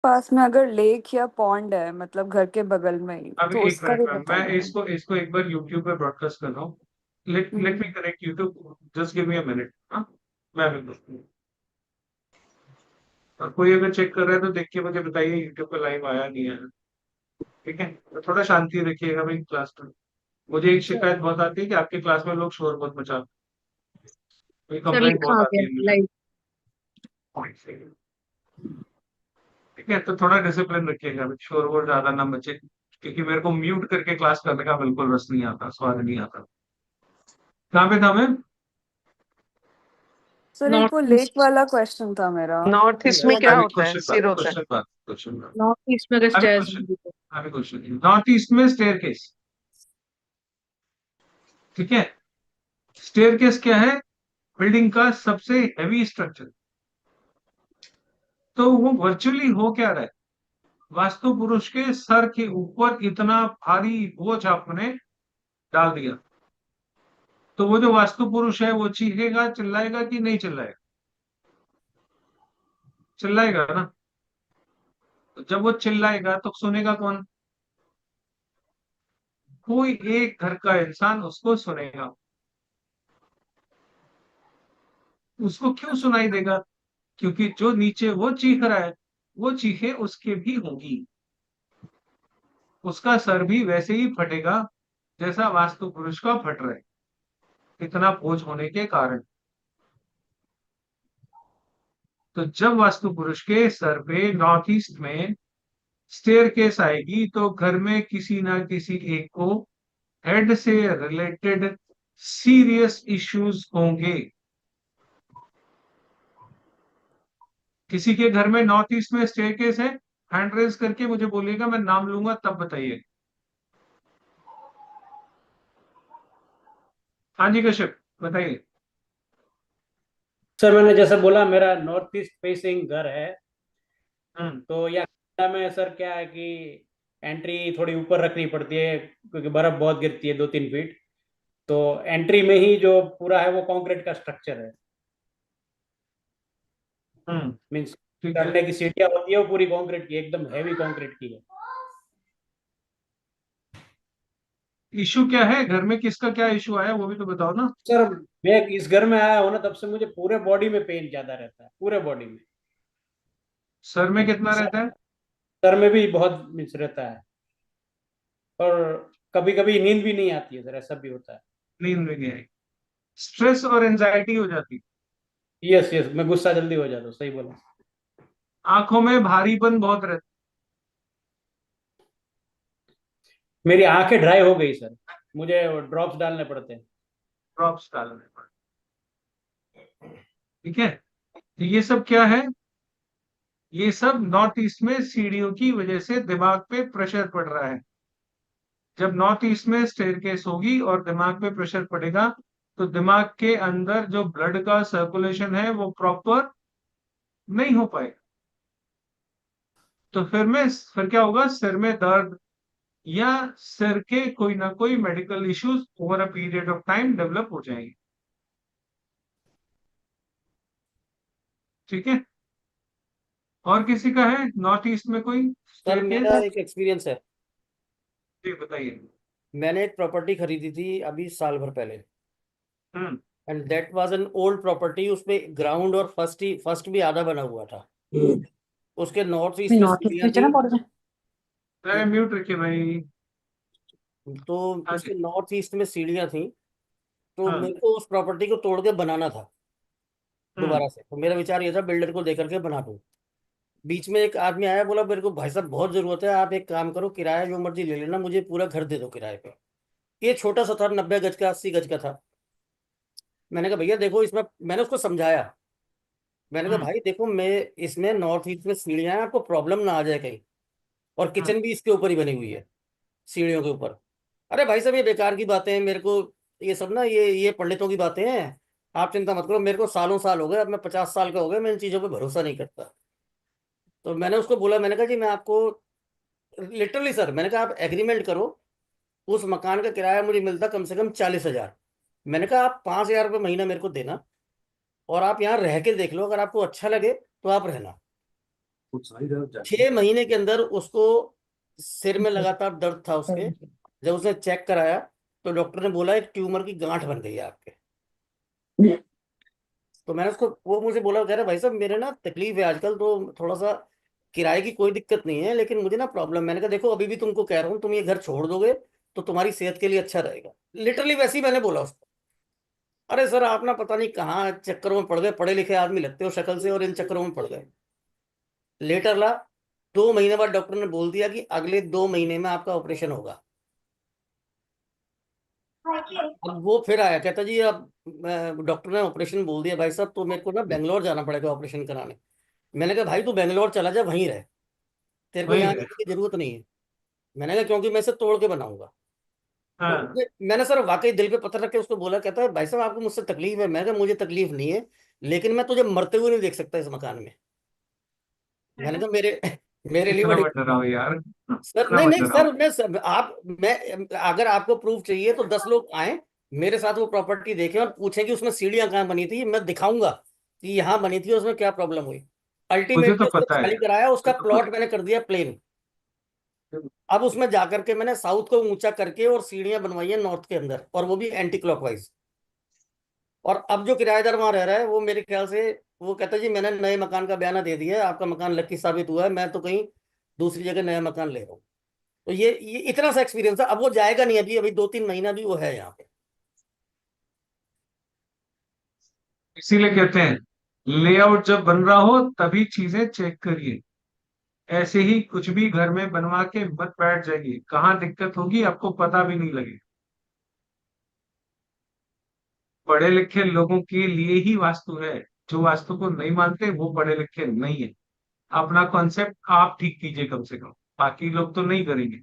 पास में अगर लेक या पॉन्ड है, मतलब घर के बगल में ही, अभी तो एक उसका मिनट भी मैम, मैं बताना है। इसको इसको एक बार यूट्यूब पे ब्रॉडकास्ट कर रहा हूँ। Let let hmm. Me connect YouTube, just give me a minute. हाँ, मैं अभी करता हूँ। और कोई अगर चेक कर रहा है तो देख के मुझे बताइए यूट्यूब पे लाइव आया नहीं आया। ठीक है, तो थोड़ा शांति रखिएगा भाई क्लास में। मुझे एक शिकायत बहुत आती है कि आपकी क्लास में लोग शोर बहुत मचाते हैं, ये सर कंप्लेंट लिखा बहुत आ आती गया है मुझे। लाइव। ठीक है, तो थोड़ा डिसिप्लिन रखिएगा भाई, शोर वोर ज्यादा ना बचे, क्योंकि मेरे को म्यूट करके क्लास करने का बिल्कुल रस नहीं आता, स्वाद नहीं आता। कहाँ पे था मैं? सर एक नॉर्थ वो लेक ईस्ट। वाला क्वेश्चन था मेरा। नॉर्थ ईस्ट में वो क्या अभी होता है? क्वेश्चन बात, सिर होता है। क्वेश्चन बात, क्वेश्चन बात। नॉर्थ ईस्ट में अगर अभी स्टेयर्स क्वेश्चन, होंगी तो? अभी क्वेश्चन नॉर्थ ईस्ट में स्टेयरकेस। ठीक है, स्टेयरकेस क्या है? बिल्डिंग का सबसे हैवी स्ट्रक्चर। तो वो वर्चुअली हो क्या रहा है? वास्तु पुरुष के सर के ऊपर इतना भारी बोझ आपने डाल दिया, तो वो जो वास्तु पुरुष है वो चीखेगा, चिल्लाएगा कि नहीं चिल्लाएगा? चिल्लाएगा ना। तो जब वो चिल्लाएगा तो सुनेगा कौन? कोई एक घर का इंसान उसको सुनेगा। उसको क्यों सुनाई देगा? क्योंकि जो नीचे वो चीख रहा है, वो चीखें उसके भी होंगी। उसका सर भी वैसे ही फटेगा जैसा वास्तु पुरुष का फट रहा है, इतना बोझ होने के कारण। तो जब वास्तु पुरुष के सर पे नॉर्थ ईस्ट में स्टेयर केस आएगी, तो घर में किसी ना किसी एक को हेड से रिलेटेड सीरियस इश्यूज होंगे। किसी के घर में नॉर्थ ईस्ट में स्टेयर केस है, हैंड रेज करके मुझे बोलिएगा, मैं नाम लूंगा तब बताइए। हाँ जी कश्यप, बताइए। सर मैंने जैसे बोला मेरा नॉर्थ ईस्ट फेसिंग घर है। हम्म। तो या में सर क्या है कि एंट्री थोड़ी ऊपर रखनी पड़ती है क्योंकि बर्फ बहुत गिरती है 2-3 फीट। तो एंट्री में ही जो पूरा है वो कंक्रीट का स्ट्रक्चर है। हम्म। मीन्स ठीक है। चढ़ने की सीढ़ियाँ होती है वो पूरी कंक्रीट की, एकदम हैवी कंक्रीट की है। इशू क्या है घर में, किसका क्या इशू आया वो भी तो बताओ ना। सर मैं इस घर में आया हूँ ना तब से मुझे पूरे बॉडी में पेन ज्यादा रहता है, पूरे बॉडी में। सर में कितना सर रहता है? सर में भी बहुत मीन्स रहता है। और कभी कभी नींद भी नहीं आती है सर, ऐसा भी होता है। नींद में नहीं आई? स्ट्रेस और एंजाइटी हो जाती? यस यस, मैं गुस्सा जल्दी हो जाता हूँ, सही बोला। आंखों में भारीपन बहुत रहता? मेरी आंखें ड्राई हो गई सर, मुझे ड्रॉप्स डालने पड़ते हैं। ड्रॉप्स डालने पड़ते? ठीक है, तो ये सब क्या है? ये सब नॉर्थ ईस्ट में सीढ़ियों की वजह से दिमाग पे प्रेशर पड़ रहा है। जब नॉर्थ ईस्ट में स्टेयरकेस होगी और दिमाग पे प्रेशर पड़ेगा, तो दिमाग के अंदर जो ब्लड का सर्कुलेशन है वो प्रॉपर नहीं हो पाएगा। तो फिर क्या होगा? सिर में दर्द या सिर के कोई ना कोई medical issues over a period of time develop हो जाएंगे। ठीक है, और किसी का है नॉर्थ ईस्ट में कोई सर मेरा स्टेयरकेस? एक एक्सपीरियंस है। जी बताइए। मैंने एक प्रॉपर्टी खरीदी थी अभी साल भर पहले। Hmm. And that was an old property, उसमें ग्राउंड और फर्स्ट भी आधा बना हुआ था। उसके नॉर्थ ईस्ट में नॉर्थ ईस्ट सीढ़ियाँ में थी। ना पड़ जाए। अरे म्यूट रखिए भाई। तो हाँ जी। उसके नॉर्थ ईस्ट में सीढ़ियाँ थी। तो हाँ। मेरे को उस प्रॉपर्टी को तोड़ के बनाना था हम्म। दोबारा से। तो मेरा विचार ये था बिल्डर को देकर के बना दूं। बीच में एक आदमी आया, बोला मेरे को भाई साहब बहुत जरूरत है, आप एक काम करो किराया जो मर्जी ले लेना, मुझे पूरा घर दे दो किराए पे। ये छोटा सा था, 90 गज का, 80 गज का था। मैंने कहा भैया देखो इसमें, मैंने उसको समझाया। मैंने कहा हम्म। भाई देखो मैं, इसमें नॉर्थ ईस्ट में सीढ़ियाँ हैं, आपको प्रॉब्लम ना आ जाए कहीं। और हम्म। किचन भी इसके ऊपर ही बनी हुई है, सीढ़ियों के ऊपर। अरे भाई साहब ये बेकार की बातें हैं, मेरे को ये सब ना, ये पंडितों की बातें हैं। आप चिंता मत करो, मेरे को सालों साल हो गए, अब मैं 50 साल का हो गया, मैं इन चीज़ों पे भरोसा नहीं करता। तो मैंने उसको बोला, मैंने कहा जी मैं आपको लिटरली सर, मैंने कहा आप एग्रीमेंट करो। उस मकान का किराया मुझे मिलता कम से कम 40,000। मैंने कहा आप 5,000 रुपये महीना मेरे को देना, और आप यहाँ रह के देख लो, अगर आपको अच्छा लगे तो आप रहना। 6 महीने के अंदर उसको सिर में लगातार दर्द था उसके। जब उसने चेक कराया तो डॉक्टर ने बोला एक ट्यूमर की गांठ बन गई है आपके। तो मैंने उसको, वो मुझे बोला, कह रहा भाई साहब मेरे ना तकलीफ है आजकल, तो थोड़ा सा किराए की कोई दिक्कत नहीं है लेकिन मुझे ना प्रॉब्लम। मैंने कहा देखो अभी भी तुमको कह रहा हूँ तुम ये घर छोड़ दोगे तो तुम्हारी सेहत के लिए अच्छा रहेगा। लिटरली वैसे ही मैंने बोला उसको। अरे सर आप ना पता नहीं कहाँ चक्करों में पड़ गए, पढ़े लिखे आदमी लगते हो शक्ल से और इन चक्करों में पड़ गए। लेटर ला, 2 महीने बाद डॉक्टर ने बोल दिया कि अगले 2 महीने में आपका ऑपरेशन होगा। अब वो फिर आया, कहता जी अब डॉक्टर ने ऑपरेशन बोल दिया भाई साहब, तो मेरे को ना बेंगलोर जाना पड़ेगा ऑपरेशन कराने। मैंने कहा भाई तू बेंगलोर चला जा, वहीं रह, तेरे को वही यहाँ है। रहने की जरूरत नहीं है। मैंने कहा क्योंकि मैं इसे तोड़ के बनाऊंगा। तो हाँ, मैंने सर वाकई दिल पे पत्थर रख के उसको बोला, कहता है भाई साहब आपको मुझसे तकलीफ है। मैं कहा मुझे तकलीफ नहीं है लेकिन मैं तुझे मरते हुए नहीं देख सकता इस मकान में। मैंने कहा मेरे मेरे लिए इतना बड़ी। मत डराओ यार, सर इतना नहीं मत नहीं डराओ। सर, मैं अगर आपको प्रूफ चाहिए तो 10 लोग आए मेरे साथ, वो प्रॉपर्टी देखें और पूछें कि उसमें सीढ़ियां कहाँ बनी थी, मैं दिखाऊंगा कि यहाँ बनी थी उसमें क्या प्रॉब्लम हुई। मुझे अल्टीमेटली तो उसको पता है खाली यार, कराया, उसका मुझे तो प्लॉट पता मैंने कर दिया प्लेन। अब उसमें जाकर के मैंने साउथ को ऊंचा करके और सीढ़ियां बनवाई है नॉर्थ के अंदर, और वो भी एंटी क्लॉकवाइज। और अब जो किराएदार वहां रह रहा है वो मेरे ख्याल से, वो कहता है जी मैंने नए मकान का बयाना दे दिया है, आपका मकान लक्की साबित हुआ है, मैं तो कहीं दूसरी जगह नया मकान ले रहा हूँ। तो ये इतना सा एक्सपीरियंस है। अब वो जाएगा नहीं, अभी अभी 2-3 महीना भी वो है यहाँ पे। इसीलिए कहते हैं लेआउट जब बन रहा हो तभी चीजें चेक करिए। ऐसे ही कुछ भी घर में बनवा के मत बैठ जाइए, कहाँ दिक्कत होगी आपको पता भी नहीं लगेगा। पढ़े लिखे लोगों के लिए ही वास्तु है, जो वास्तु को नहीं मानते वो पढ़े लिखे नहीं है। अपना कॉन्सेप्ट आप ठीक कीजिए कम से कम, बाकी लोग तो नहीं करेंगे,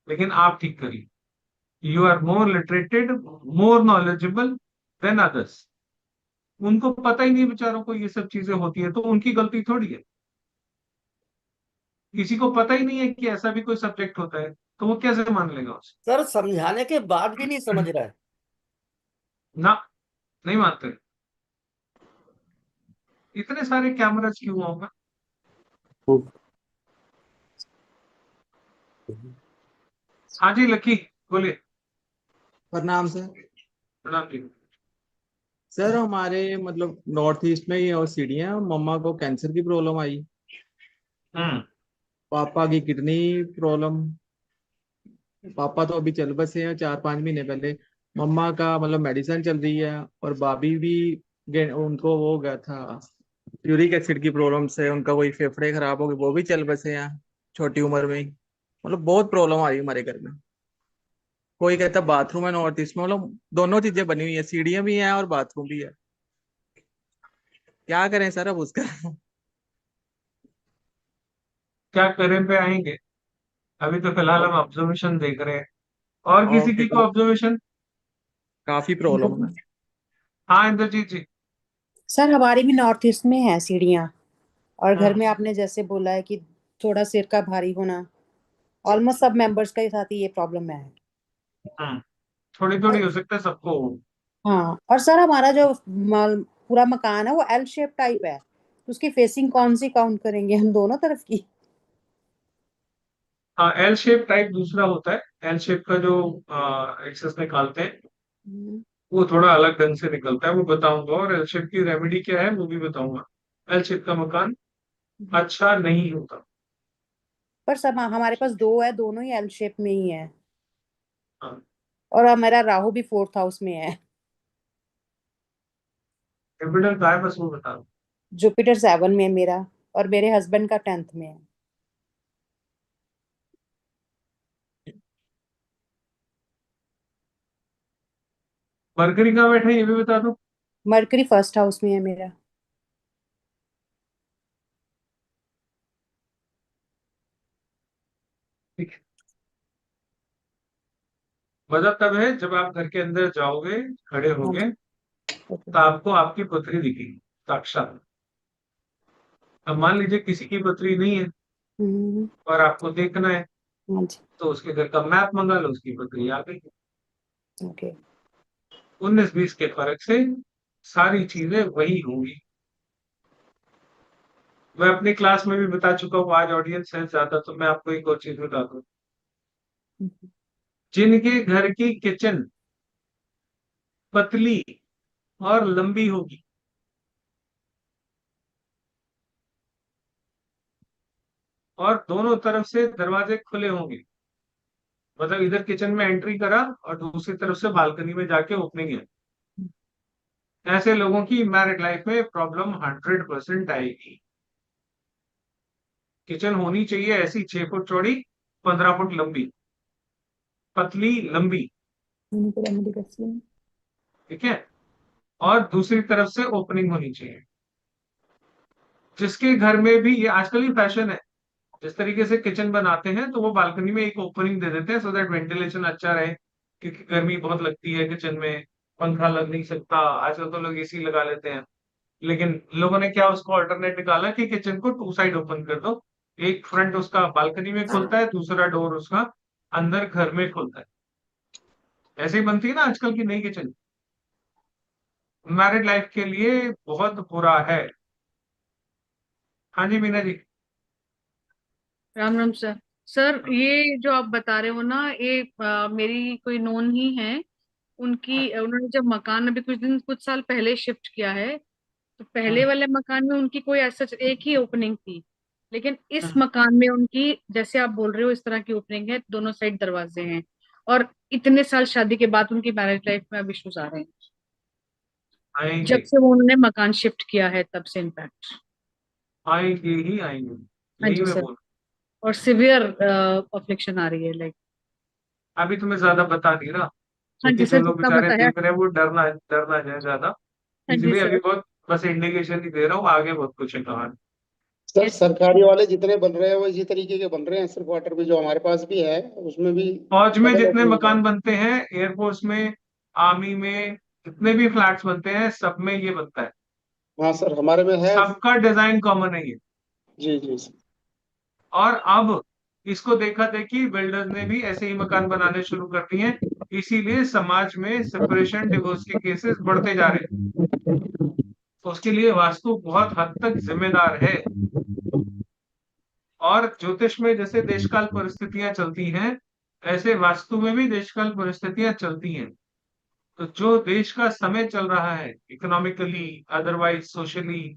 लेकिन आप ठीक करिए। You are more literated, more knowledgeable than others. उनको पता ही नहीं बेचारों को ये सब चीजें होती है, तो उनकी गलती थोड़ी है। किसी को पता ही नहीं है कि ऐसा भी कोई सब्जेक्ट होता है, तो वो कैसे मान लेगा उसे। सर समझाने के बाद भी नहीं समझ रहा है। ना, नहीं मानते। इतने सारे कैमरास क्यों होगा। हाँ जी लकी, बोलिए। प्रणाम सर। प्रणाम जी। सर हमारे मतलब नॉर्थ ईस्ट में ही और सीढ़ियाँ, मम्मा को कैंसर की प्रॉब्लम आई, हम्म। पापा की किडनी प्रॉब्लम। पापा तो अभी चल बसे हैं 4-5 महीने पहले। मम्मा का मतलब मेडिसिन चल रही है, और भाभी भी उनको वो हो गया था यूरिक एसिड की प्रॉब्लम से, उनका कोई फेफड़े खराब हो गए, वो भी चल बसे हैं छोटी उम्र में ही। मतलब बहुत प्रॉब्लम आ रही है हमारे घर में। कोई कहता बाथरूम है नॉर्थ ईस्ट में, मतलब दोनों चीजें बनी हुई है, सीढ़ियाँ भी हैं और बाथरूम भी है। क्या करें सर अब उसका? क्या करें पे आएंगे, अभी तो फिलहाल हम ऑब्जर्वेशन देख रहे हैं। और और किसी की को फिर ऑब्जर्वेशन। काफी प्रॉब्लम है। हाँ इंद्रजीत जी। सर हमारी भी नॉर्थ ईस्ट में है सीढ़ियाँ। और घर हम्म। में आपने जैसे बोला है कि थोड़ा सिर का भारी होना, ऑलमोस्ट सब मेंबर्स के साथ ही ये प्रॉब्लम है। हम्म। थोड़ी थोड़ी हो सकता है सबको हो। हाँ, और सर हमारा जो पूरा मकान है वो एल शेप टाइप है, तो उसकी फेसिंग कौन सी काउंट करेंगे हम, दोनों तरफ की? हाँ, एल शेप टाइप दूसरा होता है। एल शेप का जो एक्सेस निकालते हैं हम्म। वो थोड़ा अलग ढंग से निकलता है, वो बताऊंगा। और एल शेप की रेमेडी क्या है वो भी बताऊंगा। एल शेप का मकान अच्छा नहीं होता। पर सब हमारे पास दो है, दोनों ही एल शेप में ही है। हाँ। और मेरा राहु भी 4th हाउस में है। कैपिटल का है बस वो बता दो। जुपिटर 7 में है मेरा, और मेरे हस्बैंड का 10th में है। मरकरी कहाँ बैठे हैं ये भी बता दो। मरकरी 1st हाउस में है मेरा। ठीक है। मजा तब है जब आप घर के अंदर जाओगे, खड़े हाँ होगे, जी। तो आपको आपकी पथरी दिखेगी साक्षात। अब मान लीजिए किसी की पथरी नहीं है हम्म। और आपको देखना है, हाँ जी। तो उसके घर का मैप मंगा लो, उसकी पथरी आ गई। ओके। 19-20 के फर्क से सारी चीजें वही होंगी। मैं अपनी क्लास में भी बता चुका हूँ, आज ऑडियंस है ज्यादा तो मैं आपको एक और चीज बता दूं। जिनके घर की किचन पतली और लंबी होगी, और दोनों तरफ से दरवाजे खुले होंगे, मतलब इधर किचन में एंट्री करा और दूसरी तरफ से बालकनी में जाके ओपनिंग है, ऐसे लोगों की मैरिड लाइफ में प्रॉब्लम 100% आएगी। किचन होनी चाहिए ऐसी 6 फुट चौड़ी, 15 फुट लंबी, पतली लंबी, ठीक है, और दूसरी तरफ से ओपनिंग होनी चाहिए। जिसके घर में भी, ये आजकल ही फैशन है, जिस तरीके से किचन बनाते हैं तो वो बालकनी में एक ओपनिंग दे देते हैं सो दैट वेंटिलेशन अच्छा रहे, क्योंकि गर्मी बहुत लगती है किचन में, पंखा लग नहीं सकता, आजकल तो लोग एसी लगा लेते हैं। लेकिन लोगों ने क्या उसको अल्टरनेट निकाला कि किचन को 2 साइड ओपन कर दो, एक फ्रंट उसका बालकनी में खुलता है, दूसरा डोर उसका अंदर घर में खुलता है। ऐसे ही बनती है ना आजकल की नई किचन। मैरिड लाइफ के लिए बहुत बुरा है। हाँ जी मीना जी। राम राम सर। सर ये जो आप बता रहे हो ना, ये मेरी कोई नोन ही है। उन्होंने जब मकान अभी कुछ साल पहले शिफ्ट किया है, तो पहले हम्म, वाले मकान में उनकी कोई ऐसा एक ही ओपनिंग थी। लेकिन इस हम्म, मकान में उनकी, जैसे आप बोल रहे हो, इस तरह की ओपनिंग है, दोनों साइड दरवाजे हैं। और इतने साल शादी के बाद उनकी मैरिज लाइफ में अब इश्यूज आ रहे हैं, जब आएंगे, से वो उन्होंने मकान शिफ्ट किया है तब से इनफैक्ट। आएंगे ही आएंगे, हाँ यही जी मैं सर। बोल। और सिवियर अफ्लिक्शन आ रही है, लाइक। अभी तुम्हें ज्यादा बता नहीं रहा, हाँ क्योंकि जी जो सर, लोग जितना बेचारे बताया। देख रहे हैं वो डरना जाए ज्यादा, हाँ जी इसलिए अभी सर। बहुत बस इंडिकेशन ही दे रहा हूँ, आगे बहुत कुछ है कहानी। Sir yes. सरकारी वाले जितने बन रहे हैं वो इसी तरीके के बन रहे हैं। सिर्फ क्वार्टर भी जो हमारे पास भी है उसमें भी फौज में डबल जितने ओपनिंग है। मकान बनते हैं, एयरफोर्स में, आर्मी में, जितने भी फ्लैट्स बनते हैं सब में ये बनता है। हाँ सर हमारे में है। सबका डिजाइन कॉमन है ये। जी जी सर। और अब इसको देखा देखी बिल्डर्स ने भी ऐसे ही मकान बनाने शुरू कर दिए हैं, इसीलिए समाज में सेपरेशन डिवोर्स के केसेस बढ़ते जा रहे हैं। तो उसके लिए वास्तु बहुत हद तक जिम्मेदार है। और ज्योतिष में जैसे देशकाल परिस्थितियां चलती हैं, ऐसे वास्तु में भी देशकाल परिस्थितियां चलती हैं। तो जो देश का समय चल रहा है, इकोनॉमिकली अदरवाइज सोशली,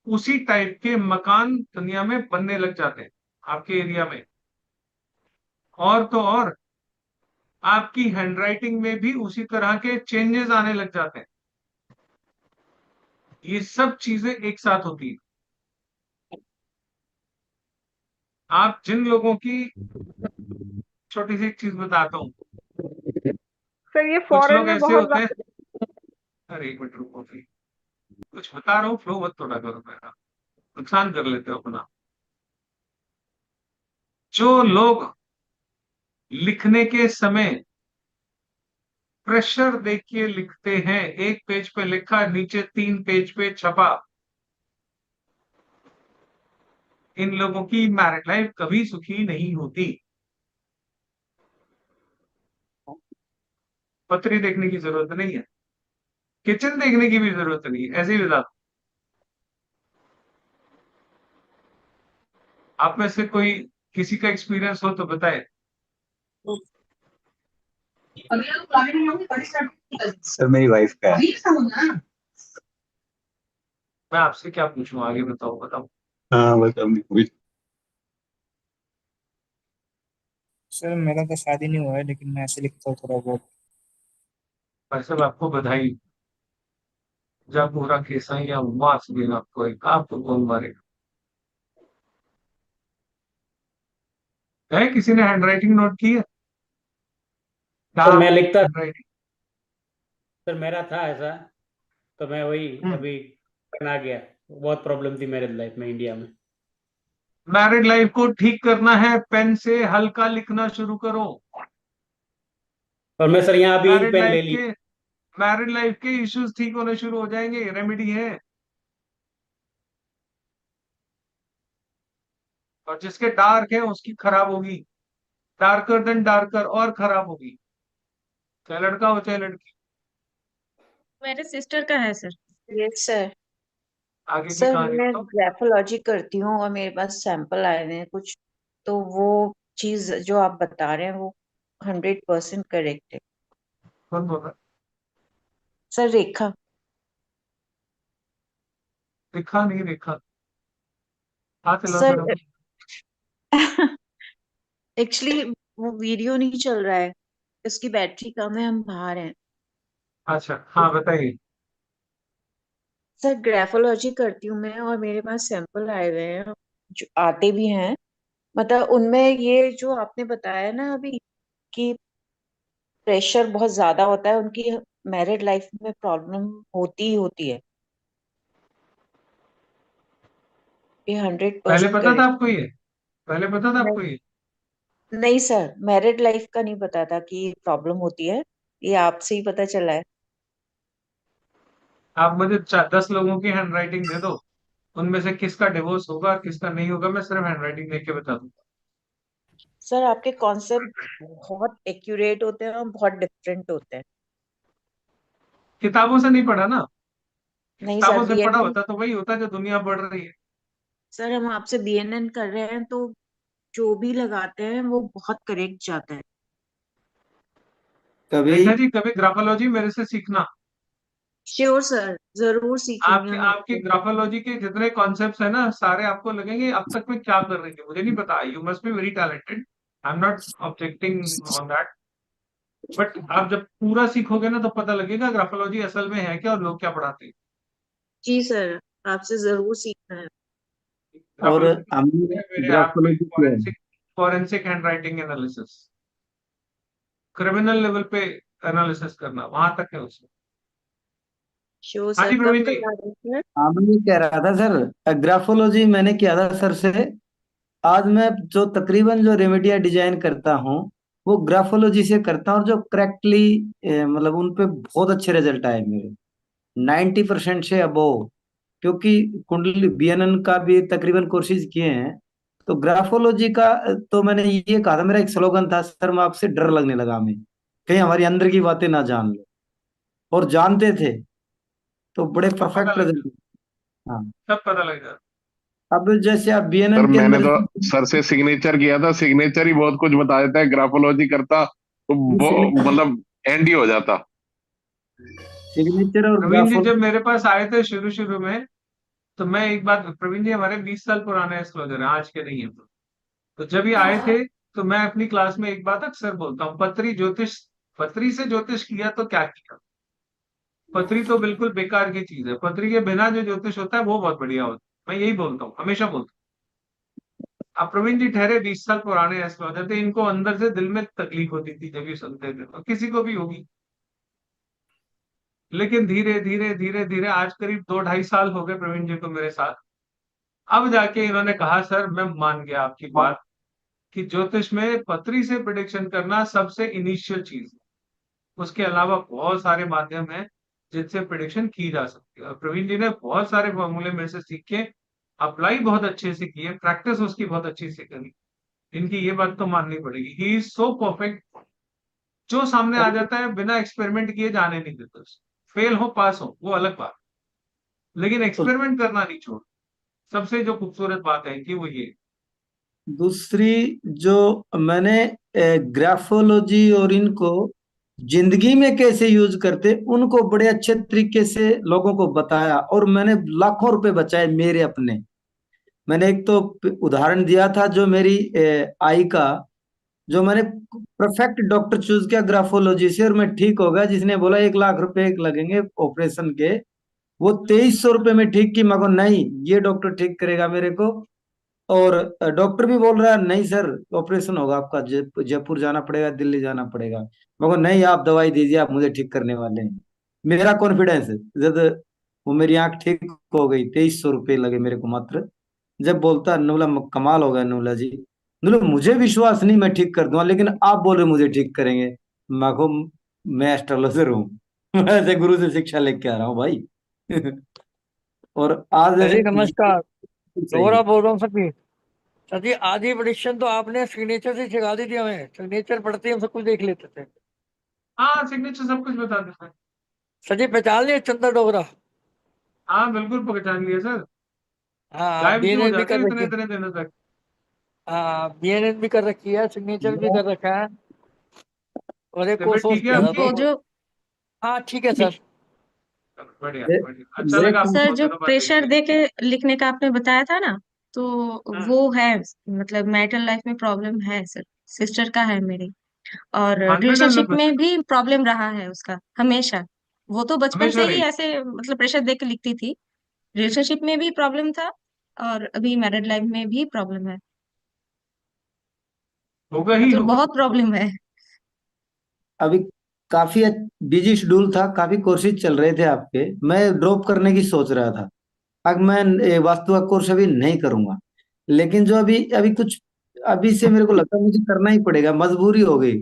उसी टाइप के मकान दुनिया में बनने लग जाते हैं आपके एरिया में। और तो और आपकी हैंडराइटिंग में भी उसी तरह के चेंजेस आने लग जाते हैं। ये सब चीजें एक साथ होती है। आप जिन लोगों की, छोटी सी एक चीज बताता हूँ, सर ये कुछ फॉरेन लोग में ऐसे बहुत होते हैं, अरे एक मिनट रुको फिर, कुछ बता रहा हूँ, फ्लो मत थोड़ा करो मेरा, नुकसान कर लेते हो अपना। जो लोग लिखने के समय प्रेशर देख के लिखते हैं, एक पेज पे लिखा, नीचे 3 पेज पे छपा, इन लोगों की मैरिड लाइफ कभी सुखी नहीं होती। पत्री देखने की जरूरत नहीं है, किचन देखने की भी जरूरत नहीं है, ऐसे ही बता। आप में से कोई किसी का एक्सपीरियंस हो तो बताए। सर मेरी वाइफ का है। मैं आपसे क्या पूछूं, आगे बताओ बताओ। हाँ बताओ। सर मेरा तो शादी नहीं हुआ है, लेकिन मैं ऐसे लिखता हूँ थोड़ा बहुत। भाई साहब आपको बधाई, जब पूरा केसा या मार्क्स देना आपको, एक आपको कौन मारेगा। है किसी ने हैंडराइटिंग नोट की है? सर डार्क मैं लिखता, हैंडराइटिंग। सर मेरा था ऐसा, तो मैं वही अभी बना गया। बहुत प्रॉब्लम थी मेरे लाइफ में इंडिया में। मैरिड लाइफ को ठीक करना है, पेन से हल्का लिखना शुरू करो। और मैं सर यहाँ अभी इंक मैरिड पेन लाइफ ले ली। के मैरिड लाइफ के इश्यूज ठीक होने शुरू हो जाएंगे, रेमेडी है। और जिसके डार्क है उसकी खराब होगी, डार्कर देन डार्कर, और खराब होगी, चाहे लड़का हो चाहे लड़की। मेरे सिस्टर का है सर। Yes sir. आगे की सर कहानी मैं बताओ। ग्राफोलॉजी करती हूँ और मेरे पास सैंपल आए हुए हैं कुछ, तो वो चीज जो आप बता रहे हैं वो 100% करेक्ट है। कौन बोल रहा है? सर रेखा। रेखा नहीं, रेखा। हाथ हिलाओ सर जरा। एक्चुअली वो वीडियो नहीं चल रहा है, इसकी बैटरी कम है, हम बाहर हैं। अच्छा, हाँ बताइए। सर ग्राफोलॉजी करती हूँ मैं और मेरे पास सैंपल आए हुए हैं जो आते भी हैं, मतलब उनमें ये जो आपने बताया ना अभी कि प्रेशर बहुत ज्यादा होता है, उनकी मैरिड लाइफ में प्रॉब्लम होती ही होती है, ये पहले 100% पता था करेक्ट। आपको ये? पहले पता था आपको ये? नहीं सर, मैरिड लाइफ का नहीं पता था कि प्रॉब्लम होती है, ये आपसे ही पता चला है। आप मुझे 10 लोगों की हैंडराइटिंग दे दो, उनमें से किसका डिवोर्स होगा किसका नहीं होगा, मैं सिर्फ हैंडराइटिंग देख के बता दूंगा। सर आपके कॉन्सेप्ट बहुत एक्यूरेट होते हैं और बहुत डिफरेंट होते हैं। किताबों से नहीं पढ़ा ना। नहीं सर, किताबों से पढ़ा बीएनएन, होता तो वही होता जो दुनिया पढ़ रही है। सर हम आपसे बीएनएन कर रहे हैं तो जो भी लगाते हैं वो बहुत करेक्ट जाता है। कभी रेखा जी, कभी ग्राफोलॉजी मेरे से सीखना। श्योर सर, जरूर सीखेंगे आपके हम आपकी आपसे। ग्राफोलॉजी के जितने कॉन्सेप्ट्स है ना, सारे आपको लगेंगे अब तक मैं क्या कर रही थी, मुझे नहीं पता। You must be very talented, I am not objecting on that. But आप जब पूरा सीखोगे ना तो पता लगेगा ग्राफोलॉजी असल में है क्या और लोग क्या पढ़ाते हैं। जी सर, आपसे जरूर सीखना है। और ग्राफोलॉजी हमने मेरे ऐप पे ग्राफोलॉजी किया है। Forensic forensic handwriting analysis, criminal level पे एनालिसिस करना, वहां तक है उसमें। श्योर हाँ सर, जी कब प्रवीण जी। करवा रहे हैं सर? हाँ मैं ये कह रहा था सर, ग्राफोलॉजी मैंने किया था सर से। आज मैं जो तकरीबन जो रेमेडिया डिजाइन करता हूँ वो ग्राफोलॉजी से करता हूँ, और जो करेक्टली मतलब उन पे बहुत अच्छे रिजल्ट आए मेरे, 90% से अबोव। क्योंकि कुंडली बीएनएन का भी तकरीबन कोर्सेज किए हैं, तो ग्राफोलॉजी का तो मैंने ये कहा था, मेरा एक स्लोगन था सर, मैं आपसे डर लगने लगा हमें कहीं हमारी अंदर की बातें ना जान लो, और जानते थे तो बड़े सब पता परफेक्ट लग रिजल्ट। जाता, हाँ। सब पता लग जाता। अब जैसे आप सर बीएनएन के मैंने अंदर, तो सर से सिग्नेचर किया था, सिग्नेचर ही बहुत कुछ बता देता है। ग्राफोलॉजी करता तो मतलब एंड ही हो जाता। सिग्नेचर और प्रवीण जी ग्राफोलॉजी। जब मेरे पास आए थे शुरू शुरू में, तो मैं एक बात, प्रवीण जी हमारे 20 साल पुराने एस्ट्रोलॉजर हैं, आज के नहीं है। तो जब ये आए थे तो मैं अपनी क्लास में एक बात अक्सर बोलता हूँ, पत्री से ज्योतिष किया तो क्या किया। पत्री तो बिल्कुल बेकार की चीज है, पत्री के बिना जो ज्योतिष होता है वो बहुत बढ़िया होता है। मैं यही बोलता हूँ, हमेशा बोलता हूँ। अब प्रवीण जी ठहरे 20 साल पुराने एस्ट्रोलॉजर थे, इनको अंदर से दिल में तकलीफ होती थी जब ये सुनते थे, तो किसी को भी होगी। लेकिन धीरे धीरे धीरे धीरे आज करीब 2-2.5 साल हो गए प्रवीण जी को मेरे साथ। अब जाके इन्होंने कहा सर मैं मान गया आपकी बात, कि ज्योतिष में पत्री से प्रिडिक्शन करना सबसे इनिशियल चीज है। उसके अलावा बहुत सारे माध्यम हैं जिनसे प्रिडिक्शन की जा सकती है, और प्रवीण जी ने बहुत सारे फॉर्मूले मेरे से सीख के अप्लाई बहुत अच्छे से किए, प्रैक्टिस उसकी बहुत अच्छी से करी। इनकी ये बात तो माननी पड़ेगी, ही इज सो परफेक्ट। जो सामने आ जाता है बिना एक्सपेरिमेंट किए जाने नहीं देते उसे। फेल हो पास हो वो अलग बात, लेकिन एक्सपेरिमेंट करना नहीं छोड़। सबसे जो खूबसूरत बात है कि वो ये। दूसरी जो मैंने ग्राफोलॉजी और इनको जिंदगी में कैसे यूज करते उनको बड़े अच्छे तरीके से लोगों को बताया, और मैंने लाखों रुपए बचाए मेरे अपने। मैंने एक तो उदाहरण दिया था जो मेरी आई का, जो मैंने परफेक्ट डॉक्टर चूज किया ग्राफोलॉजी से, और मैं ठीक हो गया। जिसने बोला 1 लाख रुपए लगेंगे ऑपरेशन के, वो 2300 रुपये में ठीक की। मगर नहीं, ये डॉक्टर ठीक करेगा मेरे को। और डॉक्टर भी बोल रहा है नहीं सर, ऑपरेशन होगा आपका, जयपुर जाना पड़ेगा, दिल्ली जाना पड़ेगा। मगर नहीं, आप दवाई दीजिए, आप मुझे ठीक करने वाले हैं। मेरा कॉन्फिडेंस, जब वो मेरी आंख ठीक हो गई, 2300 रुपये लगे मेरे को मात्र। जब बोलता नुला कमाल हो गया नुला जी, नुला मुझे विश्वास नहीं मैं ठीक कर दूंगा, लेकिन आप बोल रहे मुझे ठीक करेंगे। मैं को मैं एस्ट्रोलॉजर हूँ मैं ऐसे गुरु से शिक्षा लेके आ रहा हूँ भाई और आज सर जी नमस्कार, सही है। गौरव बोल रहा हूँ सर जी। सर जी आधी प्रिडिक्शन तो आपने सिग्नेचर से सिखा दी थी हमें, सिग्नेचर पढ़ते ही हम सब कुछ देख लेते थे। हाँ सिग्नेचर सब कुछ बता देता है। सर जी पहचान लिया चंद्र डोगरा? हाँ बिल्कुल पहचान लिया सर। हाँ गायब क्यों हो बीएनएन भी जाते कर हैं रखी इतने है। इतने दिनों तक? हाँ बीएनएन भी कर रखी है, सिग्नेचर भी कर रखा है, और एक तबीयत कोर्स और ठीक है किया था आपकी? तो। वो जो हाँ ठीक है सर। बढ़िया ले, बढ़िया, अच्छा लगा लेकिन आपको सर बहुत जो दिनों बाद देख प्रेशर के। दे के लिखने का आपने बताया था ना, तो हाँ, वो है, मतलब मैरिटल लाइफ में प्रॉब्लम है सर, सिस्टर का है मेरी। और कॉन्फिडेंस में रिलेशनशिप में भी प्रॉब्लम रहा है उसका हमेशा। वो तो बचपन हमेशा से ही रही ऐसे मतलब प्रेशर दे के लिखती थी। रिलेशनशिप में भी प्रॉब्लम था, और अभी मैरिड लाइफ में भी प्रॉब्लम है। होगा ही मतलब होगा। बहुत प्रॉब्लम है। अभी काफी बिजी शेड्यूल था, काफी कोर्सेज चल रहे थे आपके, मैं ड्रॉप करने की सोच रहा था। अब मैं वास्तु का कोर्स अभी नहीं करूंगा, लेकिन जो अभी अभी कुछ अभी से मेरे को लगता है मुझे करना ही पड़ेगा, मजबूरी हो गई।